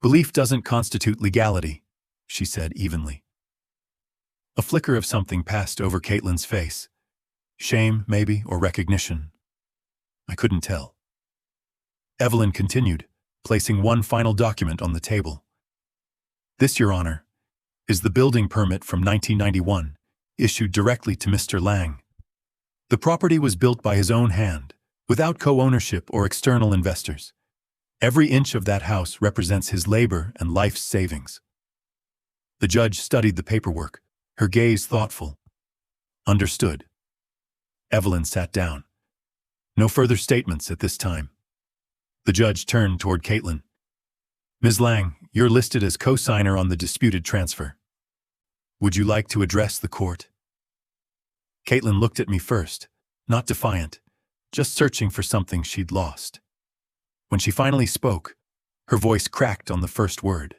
Belief doesn't constitute legality, she said evenly. A flicker of something passed over Caitlin's face. Shame, maybe, or recognition. I couldn't tell. Evelyn continued, placing one final document on the table. This, Your Honor, is the building permit from 1991, issued directly to Mr. Lang. The property was built by his own hand, without co-ownership or external investors. Every inch of that house represents his labor and life's savings. The judge studied the paperwork, her gaze thoughtful. Understood. Evelyn sat down. No further statements at this time. The judge turned toward Caitlin. Ms. Lang, you're listed as co-signer on the disputed transfer. Would you like to address the court? Caitlin looked at me first, not defiant, just searching for something she'd lost. When she finally spoke, her voice cracked on the first word.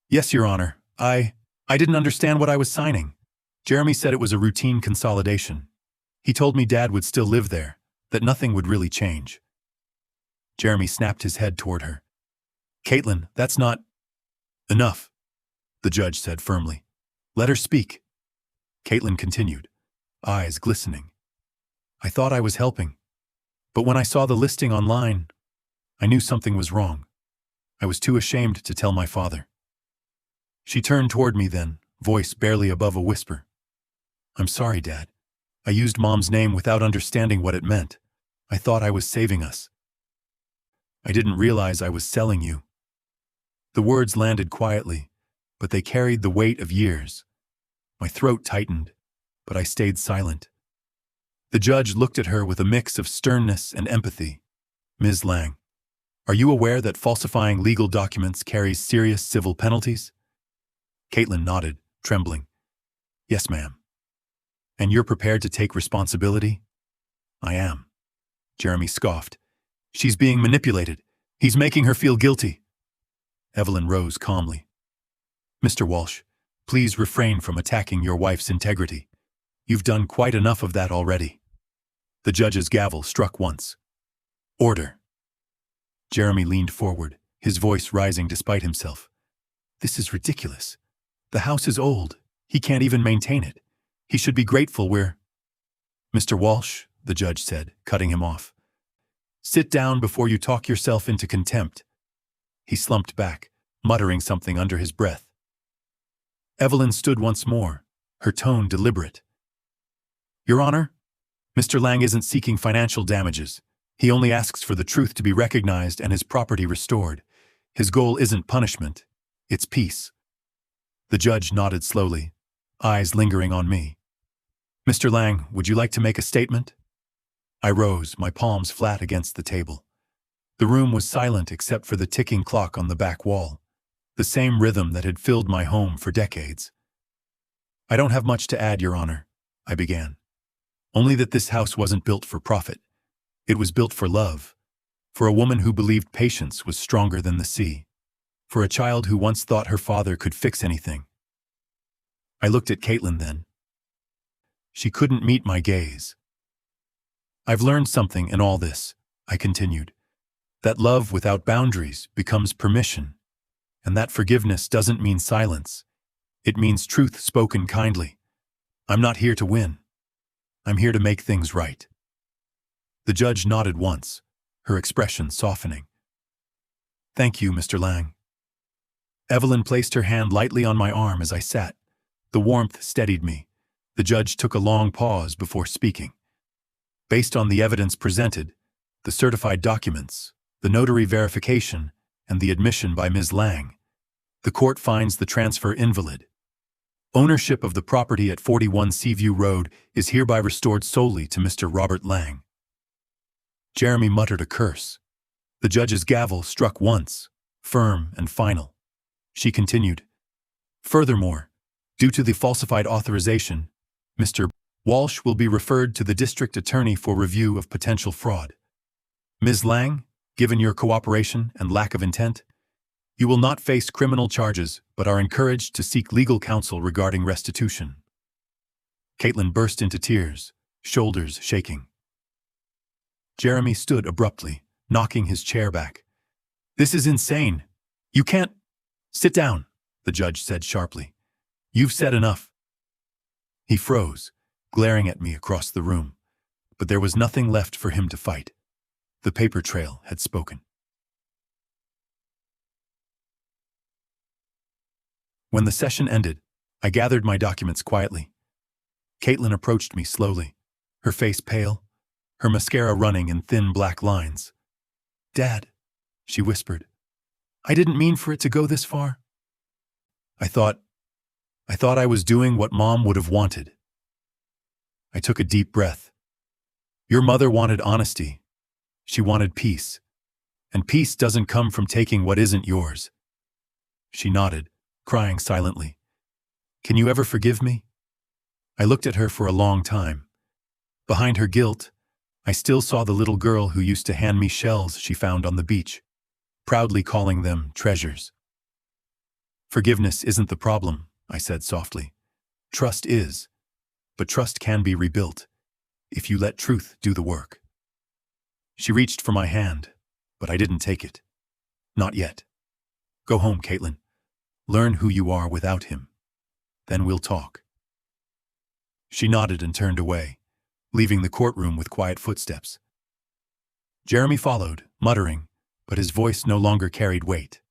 Yes, Your Honor, I didn't understand what I was signing. Jeremy said it was a routine consolidation. He told me Dad would still live there, that nothing would really change. Jeremy snapped his head toward her. Caitlin, that's not enough, the judge said firmly. Let her speak. Caitlin continued, eyes glistening. I thought I was helping, but when I saw the listing online, I knew something was wrong. I was too ashamed to tell my father. She turned toward me then, voice barely above a whisper. I'm sorry, Dad. I used Mom's name without understanding what it meant. I thought I was saving us. I didn't realize I was selling you. The words landed quietly, but they carried the weight of years. My throat tightened, but I stayed silent. The judge looked at her with a mix of sternness and empathy. Ms. Lang, are you aware that falsifying legal documents carries serious civil penalties? Caitlin nodded, trembling. Yes, ma'am. And you're prepared to take responsibility? I am. Jeremy scoffed. She's being manipulated. He's making her feel guilty. Evelyn rose calmly. Mr. Walsh, please refrain from attacking your wife's integrity. You've done quite enough of that already. The judge's gavel struck once. Order. Jeremy leaned forward, his voice rising despite himself. This is ridiculous. The house is old. He can't even maintain it. He should be grateful we're— Mr. Walsh, the judge said, cutting him off. Sit down before you talk yourself into contempt. He slumped back, muttering something under his breath. Evelyn stood once more, her tone deliberate. Your Honor, Mr. Lang isn't seeking financial damages. He only asks for the truth to be recognized and his property restored. His goal isn't punishment, it's peace. The judge nodded slowly, eyes lingering on me. Mr. Lang, would you like to make a statement? I rose, my palms flat against the table. The room was silent except for the ticking clock on the back wall, the same rhythm that had filled my home for decades. I don't have much to add, Your Honor, I began. Only that this house wasn't built for profit. It was built for love, for a woman who believed patience was stronger than the sea, for a child who once thought her father could fix anything. I looked at Caitlin then. She couldn't meet my gaze. I've learned something in all this, I continued, that love without boundaries becomes permission, and that forgiveness doesn't mean silence. It means truth spoken kindly. I'm not here to win. I'm here to make things right. The judge nodded once, her expression softening. Thank you, Mr. Lang. Evelyn placed her hand lightly on my arm as I sat. The warmth steadied me. The judge took a long pause before speaking. Based on the evidence presented, the certified documents, the notary verification, and the admission by Ms. Lang, the court finds the transfer invalid. Ownership of the property at 41 Seaview Road is hereby restored solely to Mr. Robert Lang. Jeremy muttered a curse. The judge's gavel struck once, firm and final. She continued, furthermore, due to the falsified authorization, Mr. Walsh will be referred to the district attorney for review of potential fraud. Ms. Lang, given your cooperation and lack of intent, you will not face criminal charges but are encouraged to seek legal counsel regarding restitution. Caitlin burst into tears, shoulders shaking. Jeremy stood abruptly, knocking his chair back. "This is insane. You can't—" "Sit down," the judge said sharply. "You've said enough." He froze, glaring at me across the room, but there was nothing left for him to fight. The paper trail had spoken. When the session ended, I gathered my documents quietly. Caitlin approached me slowly, her face pale, her mascara running in thin black lines. "Dad," she whispered, "I didn't mean for it to go this far." I thought I was doing what Mom would have wanted. I took a deep breath. Your mother wanted honesty. She wanted peace. And peace doesn't come from taking what isn't yours. She nodded, crying silently. "Can you ever forgive me?" I looked at her for a long time. Behind her guilt, I still saw the little girl who used to hand me shells she found on the beach, proudly calling them treasures. "Forgiveness isn't the problem," I said softly. "Trust is. But trust can be rebuilt, if you let truth do the work." She reached for my hand, but I didn't take it. Not yet. "Go home, Caitlin. Learn who you are without him. Then we'll talk." She nodded and turned away, leaving the courtroom with quiet footsteps. Jeremy followed, muttering, but his voice no longer carried weight.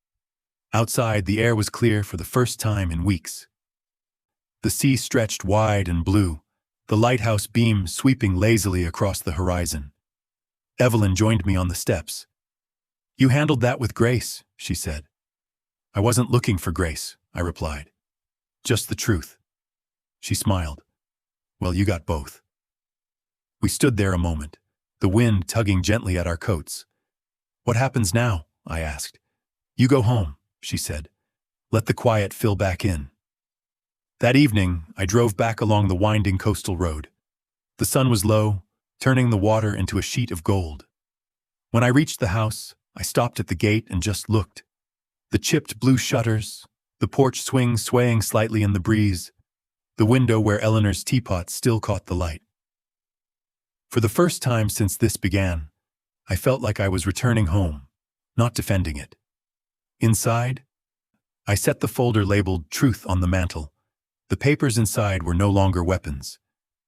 Outside, the air was clear for the first time in weeks. The sea stretched wide and blue, the lighthouse beam sweeping lazily across the horizon. Evelyn joined me on the steps. "You handled that with grace," she said. "I wasn't looking for grace," I replied. "Just the truth." She smiled. "Well, you got both." We stood there a moment, the wind tugging gently at our coats. "What happens now?" I asked. "You go home," she said. "Let the quiet fill back in." That evening, I drove back along the winding coastal road. The sun was low, turning the water into a sheet of gold. When I reached the house, I stopped at the gate and just looked. The chipped blue shutters, the porch swing swaying slightly in the breeze, the window where Eleanor's teapot still caught the light. For the first time since this began, I felt like I was returning home, not defending it. Inside, I set the folder labeled Truth on the mantel. The papers inside were no longer weapons.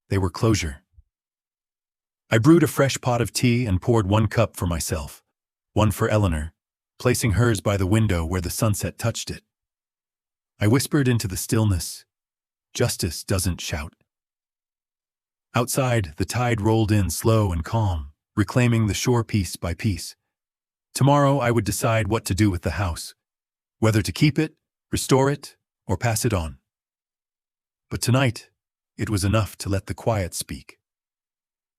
They were closure. I brewed a fresh pot of tea and poured 1 cup for myself, 1 for Eleanor, placing hers by the window where the sunset touched it. I whispered into the stillness, "Justice doesn't shout." Outside, the tide rolled in slow and calm, reclaiming the shore piece by piece. Tomorrow I would decide what to do with the house, whether to keep it, restore it, or pass it on. But tonight, it was enough to let the quiet speak.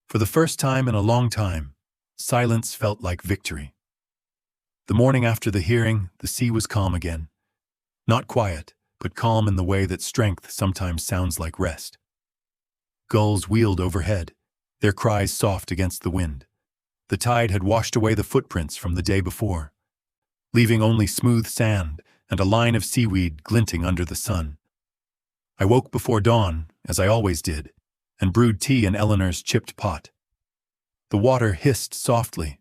For the first time in a long time, silence felt like victory. The morning after the hearing, the sea was calm again. Not quiet, but calm in the way that strength sometimes sounds like rest. Gulls wheeled overhead, their cries soft against the wind. The tide had washed away the footprints from the day before, leaving only smooth sand and a line of seaweed glinting under the sun. I woke before dawn, as I always did, and brewed tea in Eleanor's chipped pot. The water hissed softly,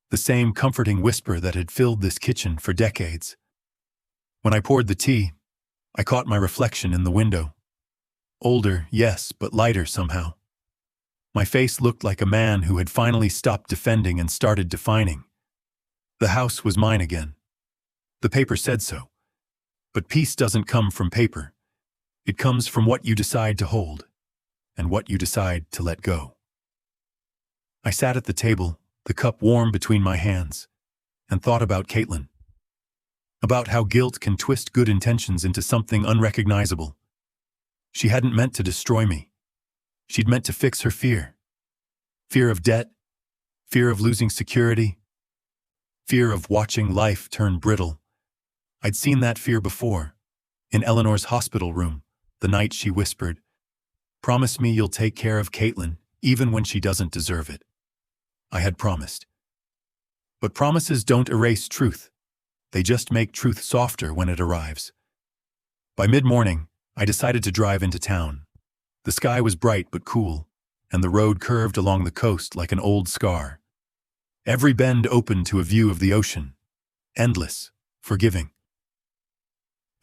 the same comforting whisper that had filled this kitchen for decades. When I poured the tea, I caught my reflection in the window. Older, yes, but lighter somehow. My face looked like a man who had finally stopped defending and started defining. The house was mine again. The paper said so. But peace doesn't come from paper. It comes from what you decide to hold, and what you decide to let go. I sat at the table, the cup warm between my hands, and thought about Caitlin. About how guilt can twist good intentions into something unrecognizable. She hadn't meant to destroy me. She'd meant to fix her fear. Fear of debt, fear of losing security, fear of watching life turn brittle. I'd seen that fear before, in Eleanor's hospital room, the night she whispered, "Promise me you'll take care of Caitlin, even when she doesn't deserve it." I had promised. But promises don't erase truth. They just make truth softer when it arrives. By mid-morning, I decided to drive into town. The sky was bright but cool, and the road curved along the coast like an old scar. Every bend opened to a view of the ocean, endless, forgiving.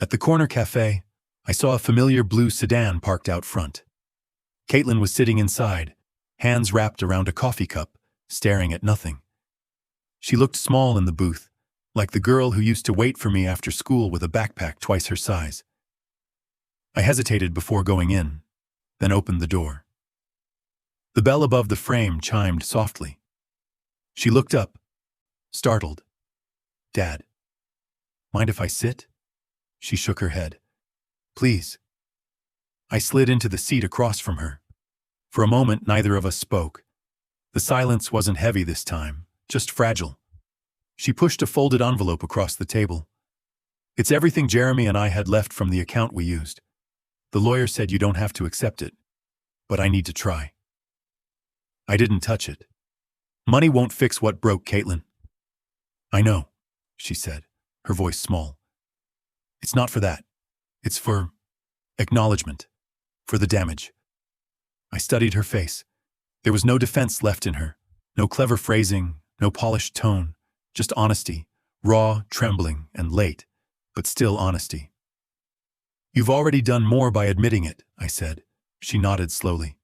At the corner cafe, I saw a familiar blue sedan parked out front. Caitlin was sitting inside, hands wrapped around a coffee cup, staring at nothing. She looked small in the booth, like the girl who used to wait for me after school with a backpack twice her size. I hesitated before going in, then opened the door. The bell above the frame chimed softly. She looked up, startled. "Dad, mind if I sit?" She shook her head. "Please." I slid into the seat across from her. For a moment, neither of us spoke. The silence wasn't heavy this time, just fragile. She pushed a folded envelope across the table. "It's everything Jeremy and I had left from the account we used. The lawyer said you don't have to accept it, but I need to try." I didn't touch it. "Money won't fix what broke, Caitlin." "I know," she said, her voice small. "It's not for that. It's for acknowledgement, for the damage." I studied her face. There was no defense left in her, no clever phrasing, no polished tone, just honesty, raw, trembling, and late, but still honesty. "You've already done more by admitting it," I said. She nodded slowly.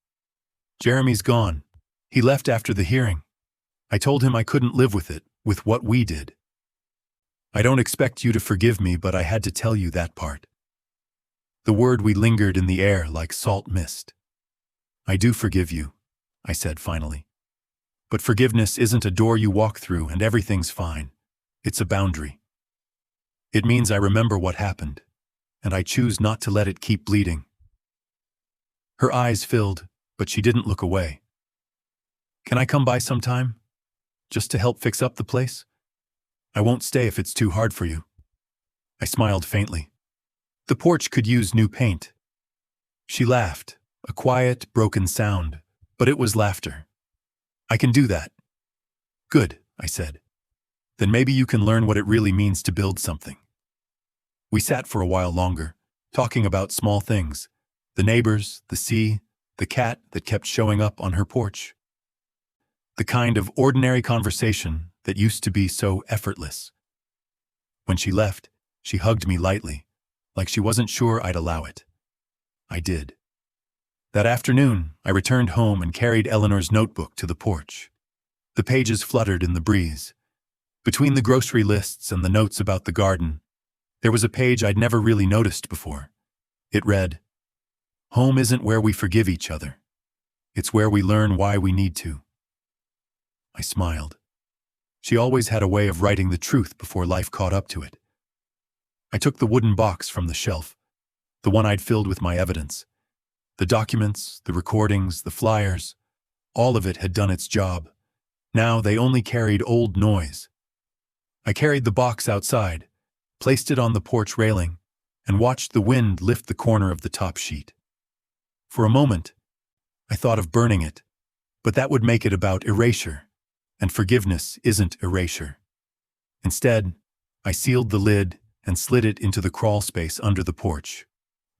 "Jeremy's gone. He left after the hearing. I told him I couldn't live with it, with what we did. I don't expect you to forgive me, but I had to tell you that part." The word we lingered in the air like salt mist. "I do forgive you," I said finally. "But forgiveness isn't a door you walk through and everything's fine. It's a boundary. It means I remember what happened, and I choose not to let it keep bleeding." Her eyes filled, but she didn't look away. "Can I come by sometime? Just to help fix up the place? I won't stay if it's too hard for you." I smiled faintly. The porch could use new paint. She laughed, a quiet, broken sound, but it was laughter. "I can do that." "Good," I said. "Then maybe you can learn what it really means to build something." We sat for a while longer, talking about small things, the neighbors, the sea, the cat that kept showing up on her porch. The kind of ordinary conversation that used to be so effortless. When she left, she hugged me lightly, like she wasn't sure I'd allow it. I did. That afternoon, I returned home and carried Eleanor's notebook to the porch. The pages fluttered in the breeze. Between the grocery lists and the notes about the garden, there was a page I'd never really noticed before. It read, "Home isn't where we forgive each other. It's where we learn why we need to." I smiled. She always had a way of writing the truth before life caught up to it. I took the wooden box from the shelf, the one I'd filled with my evidence. The documents, the recordings, the flyers, all of it had done its job. Now they only carried old noise. I carried the box outside, placed it on the porch railing, and watched the wind lift the corner of the top sheet. For a moment, I thought of burning it, but that would make it about erasure, and forgiveness isn't erasure. Instead, I sealed the lid and slid it into the crawl space under the porch,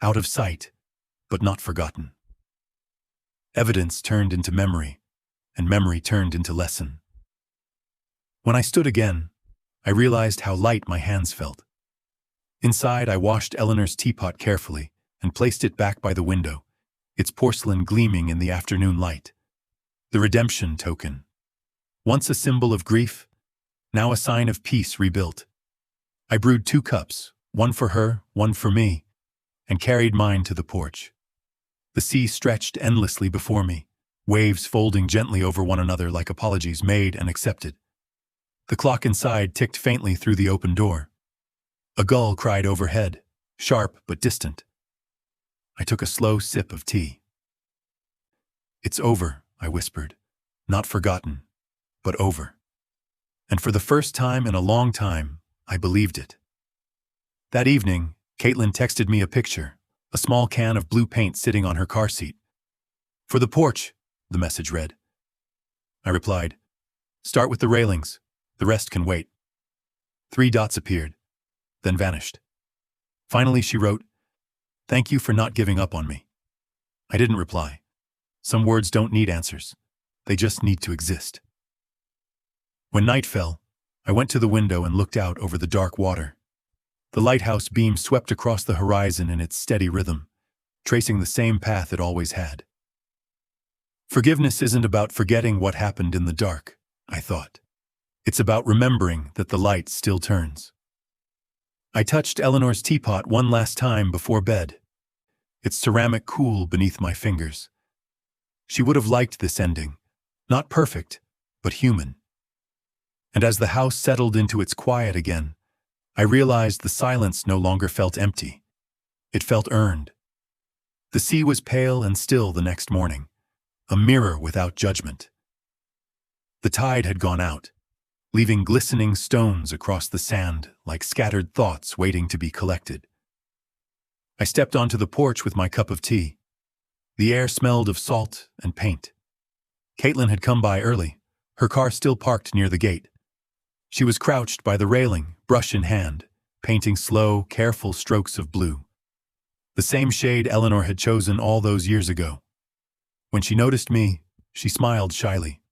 out of sight, but not forgotten. Evidence turned into memory, and memory turned into lesson. When I stood again, I realized how light my hands felt. Inside, I washed Eleanor's teapot carefully and placed it back by the window, its porcelain gleaming in the afternoon light. The redemption token. Once a symbol of grief, now a sign of peace rebuilt. I brewed 2 cups, one for her, one for me, and carried mine to the porch. The sea stretched endlessly before me, waves folding gently over one another like apologies made and accepted. The clock inside ticked faintly through the open door. A gull cried overhead, sharp but distant. I took a slow sip of tea. "It's over," I whispered. "Not forgotten, but over." And for the first time in a long time, I believed it. That evening, Caitlin texted me a picture, a small can of blue paint sitting on her car seat. "For the porch," the message read. I replied, "Start with the railings. The rest can wait." 3 dots appeared, then vanished. Finally, she wrote, "Thank you for not giving up on me." I didn't reply. Some words don't need answers. They just need to exist. When night fell, I went to the window and looked out over the dark water. The lighthouse beam swept across the horizon in its steady rhythm, tracing the same path it always had. Forgiveness isn't about forgetting what happened in the dark, I thought. It's about remembering that the light still turns. I touched Eleanor's teapot one last time before bed, its ceramic cool beneath my fingers. She would have liked this ending, not perfect, but human. And as the house settled into its quiet again, I realized the silence no longer felt empty. It felt earned. The sea was pale and still the next morning, a mirror without judgment. The tide had gone out, leaving glistening stones across the sand like scattered thoughts waiting to be collected. I stepped onto the porch with my cup of tea. The air smelled of salt and paint. Caitlin had come by early, her car still parked near the gate. She was crouched by the railing, brush in hand, painting slow, careful strokes of blue. The same shade Eleanor had chosen all those years ago. When she noticed me, she smiled shyly.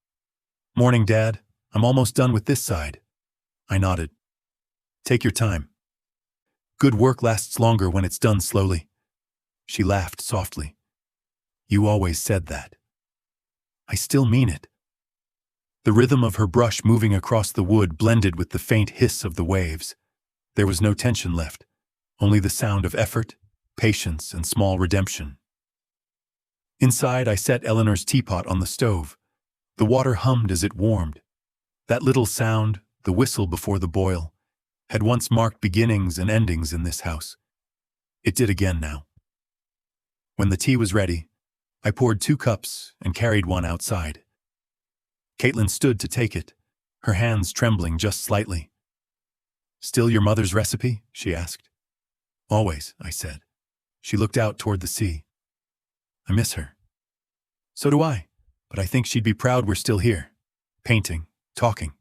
"Morning, Dad. I'm almost done with this side." I nodded. "Take your time. Good work lasts longer when it's done slowly." She laughed softly. "You always said that." "I still mean it." The rhythm of her brush moving across the wood blended with the faint hiss of the waves. There was no tension left, only the sound of effort, patience, and small redemption. Inside, I set Eleanor's teapot on the stove. The water hummed as it warmed. That little sound, the whistle before the boil, had once marked beginnings and endings in this house. It did again now. When the tea was ready, I poured 2 cups and carried one outside. Caitlin stood to take it, her hands trembling just slightly. "Still your mother's recipe?" she asked. "Always," I said. She looked out toward the sea. "I miss her." "So do I, but I think she'd be proud we're still here, painting, talking."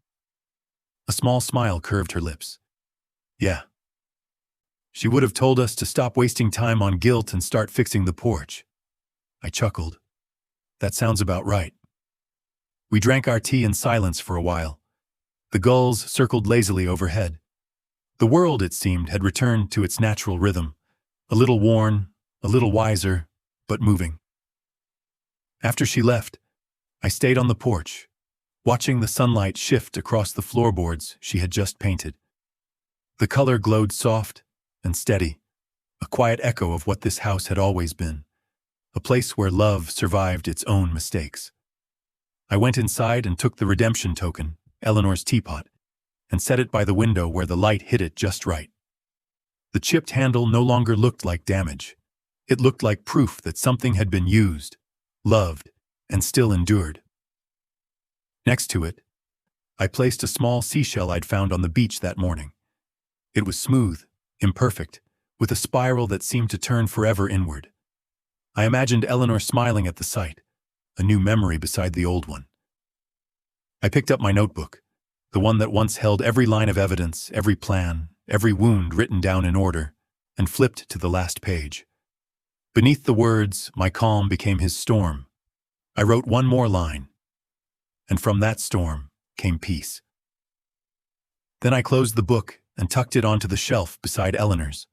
A small smile curved her lips. "Yeah. She would have told us to stop wasting time on guilt and start fixing the porch." I chuckled. "That sounds about right." We drank our tea in silence for a while. The gulls circled lazily overhead. The world, it seemed, had returned to its natural rhythm, a little worn, a little wiser, but moving. After she left, I stayed on the porch, watching the sunlight shift across the floorboards she had just painted. The color glowed soft and steady, a quiet echo of what this house had always been, a place where love survived its own mistakes. I went inside and took the redemption token, Eleanor's teapot, and set it by the window where the light hit it just right. The chipped handle no longer looked like damage. It looked like proof that something had been used, loved, and still endured. Next to it, I placed a small seashell I'd found on the beach that morning. It was smooth, imperfect, with a spiral that seemed to turn forever inward. I imagined Eleanor smiling at the sight, a new memory beside the old one. I picked up my notebook, the one that once held every line of evidence, every plan, every wound written down in order, and flipped to the last page. Beneath the words, "My calm became his storm," I wrote one more line. And from that storm came peace. Then I closed the book and tucked it onto the shelf beside Eleanor's.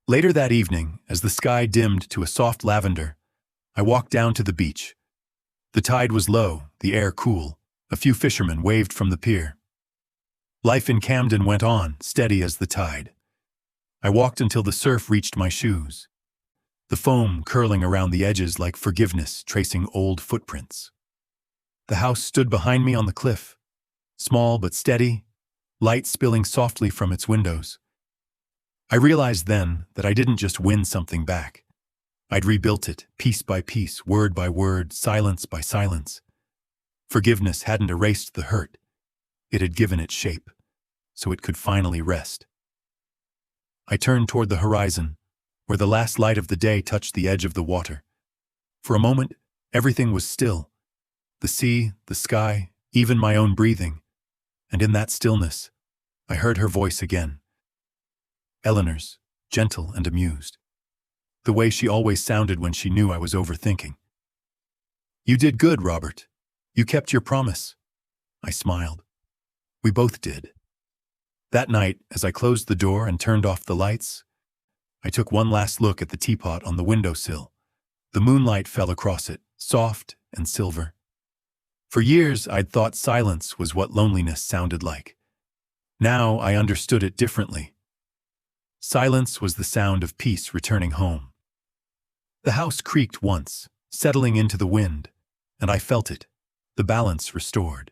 Later that evening, as the sky dimmed to a soft lavender, I walked down to the beach. The tide was low, the air cool. A few fishermen waved from the pier. Life in Camden went on, steady as the tide. I walked until the surf reached my shoes, the foam curling around the edges like forgiveness tracing old footprints. The house stood behind me on the cliff, small but steady, light spilling softly from its windows. I realized then that I didn't just win something back. I'd rebuilt it, piece by piece, word by word, silence by silence. Forgiveness hadn't erased the hurt. It had given it shape, so it could finally rest. I turned toward the horizon, where the last light of the day touched the edge of the water. For a moment, everything was still. The sea, the sky, even my own breathing. And in that stillness, I heard her voice again. Eleanor's, gentle and amused. The way she always sounded when she knew I was overthinking. You did good, Robert. You kept your promise. I smiled. We both did. That night, as I closed the door and turned off the lights, I took one last look at the teapot on the windowsill. The moonlight fell across it, soft and silver. For years, I'd thought silence was what loneliness sounded like. Now I understood it differently. Silence was the sound of peace returning home. The house creaked once, settling into the wind, and I felt it, the balance restored.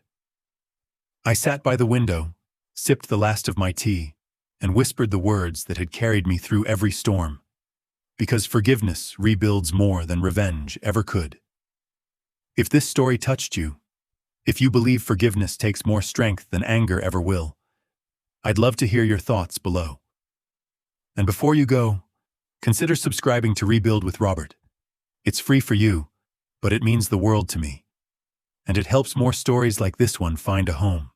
I sat by the window, sipped the last of my tea, and whispered the words that had carried me through every storm. Because forgiveness rebuilds more than revenge ever could. If this story touched you, if you believe forgiveness takes more strength than anger ever will, I'd love to hear your thoughts below. And before you go, consider subscribing to Rebuild with Robert. It's free for you, but it means the world to me. And it helps more stories like this one find a home.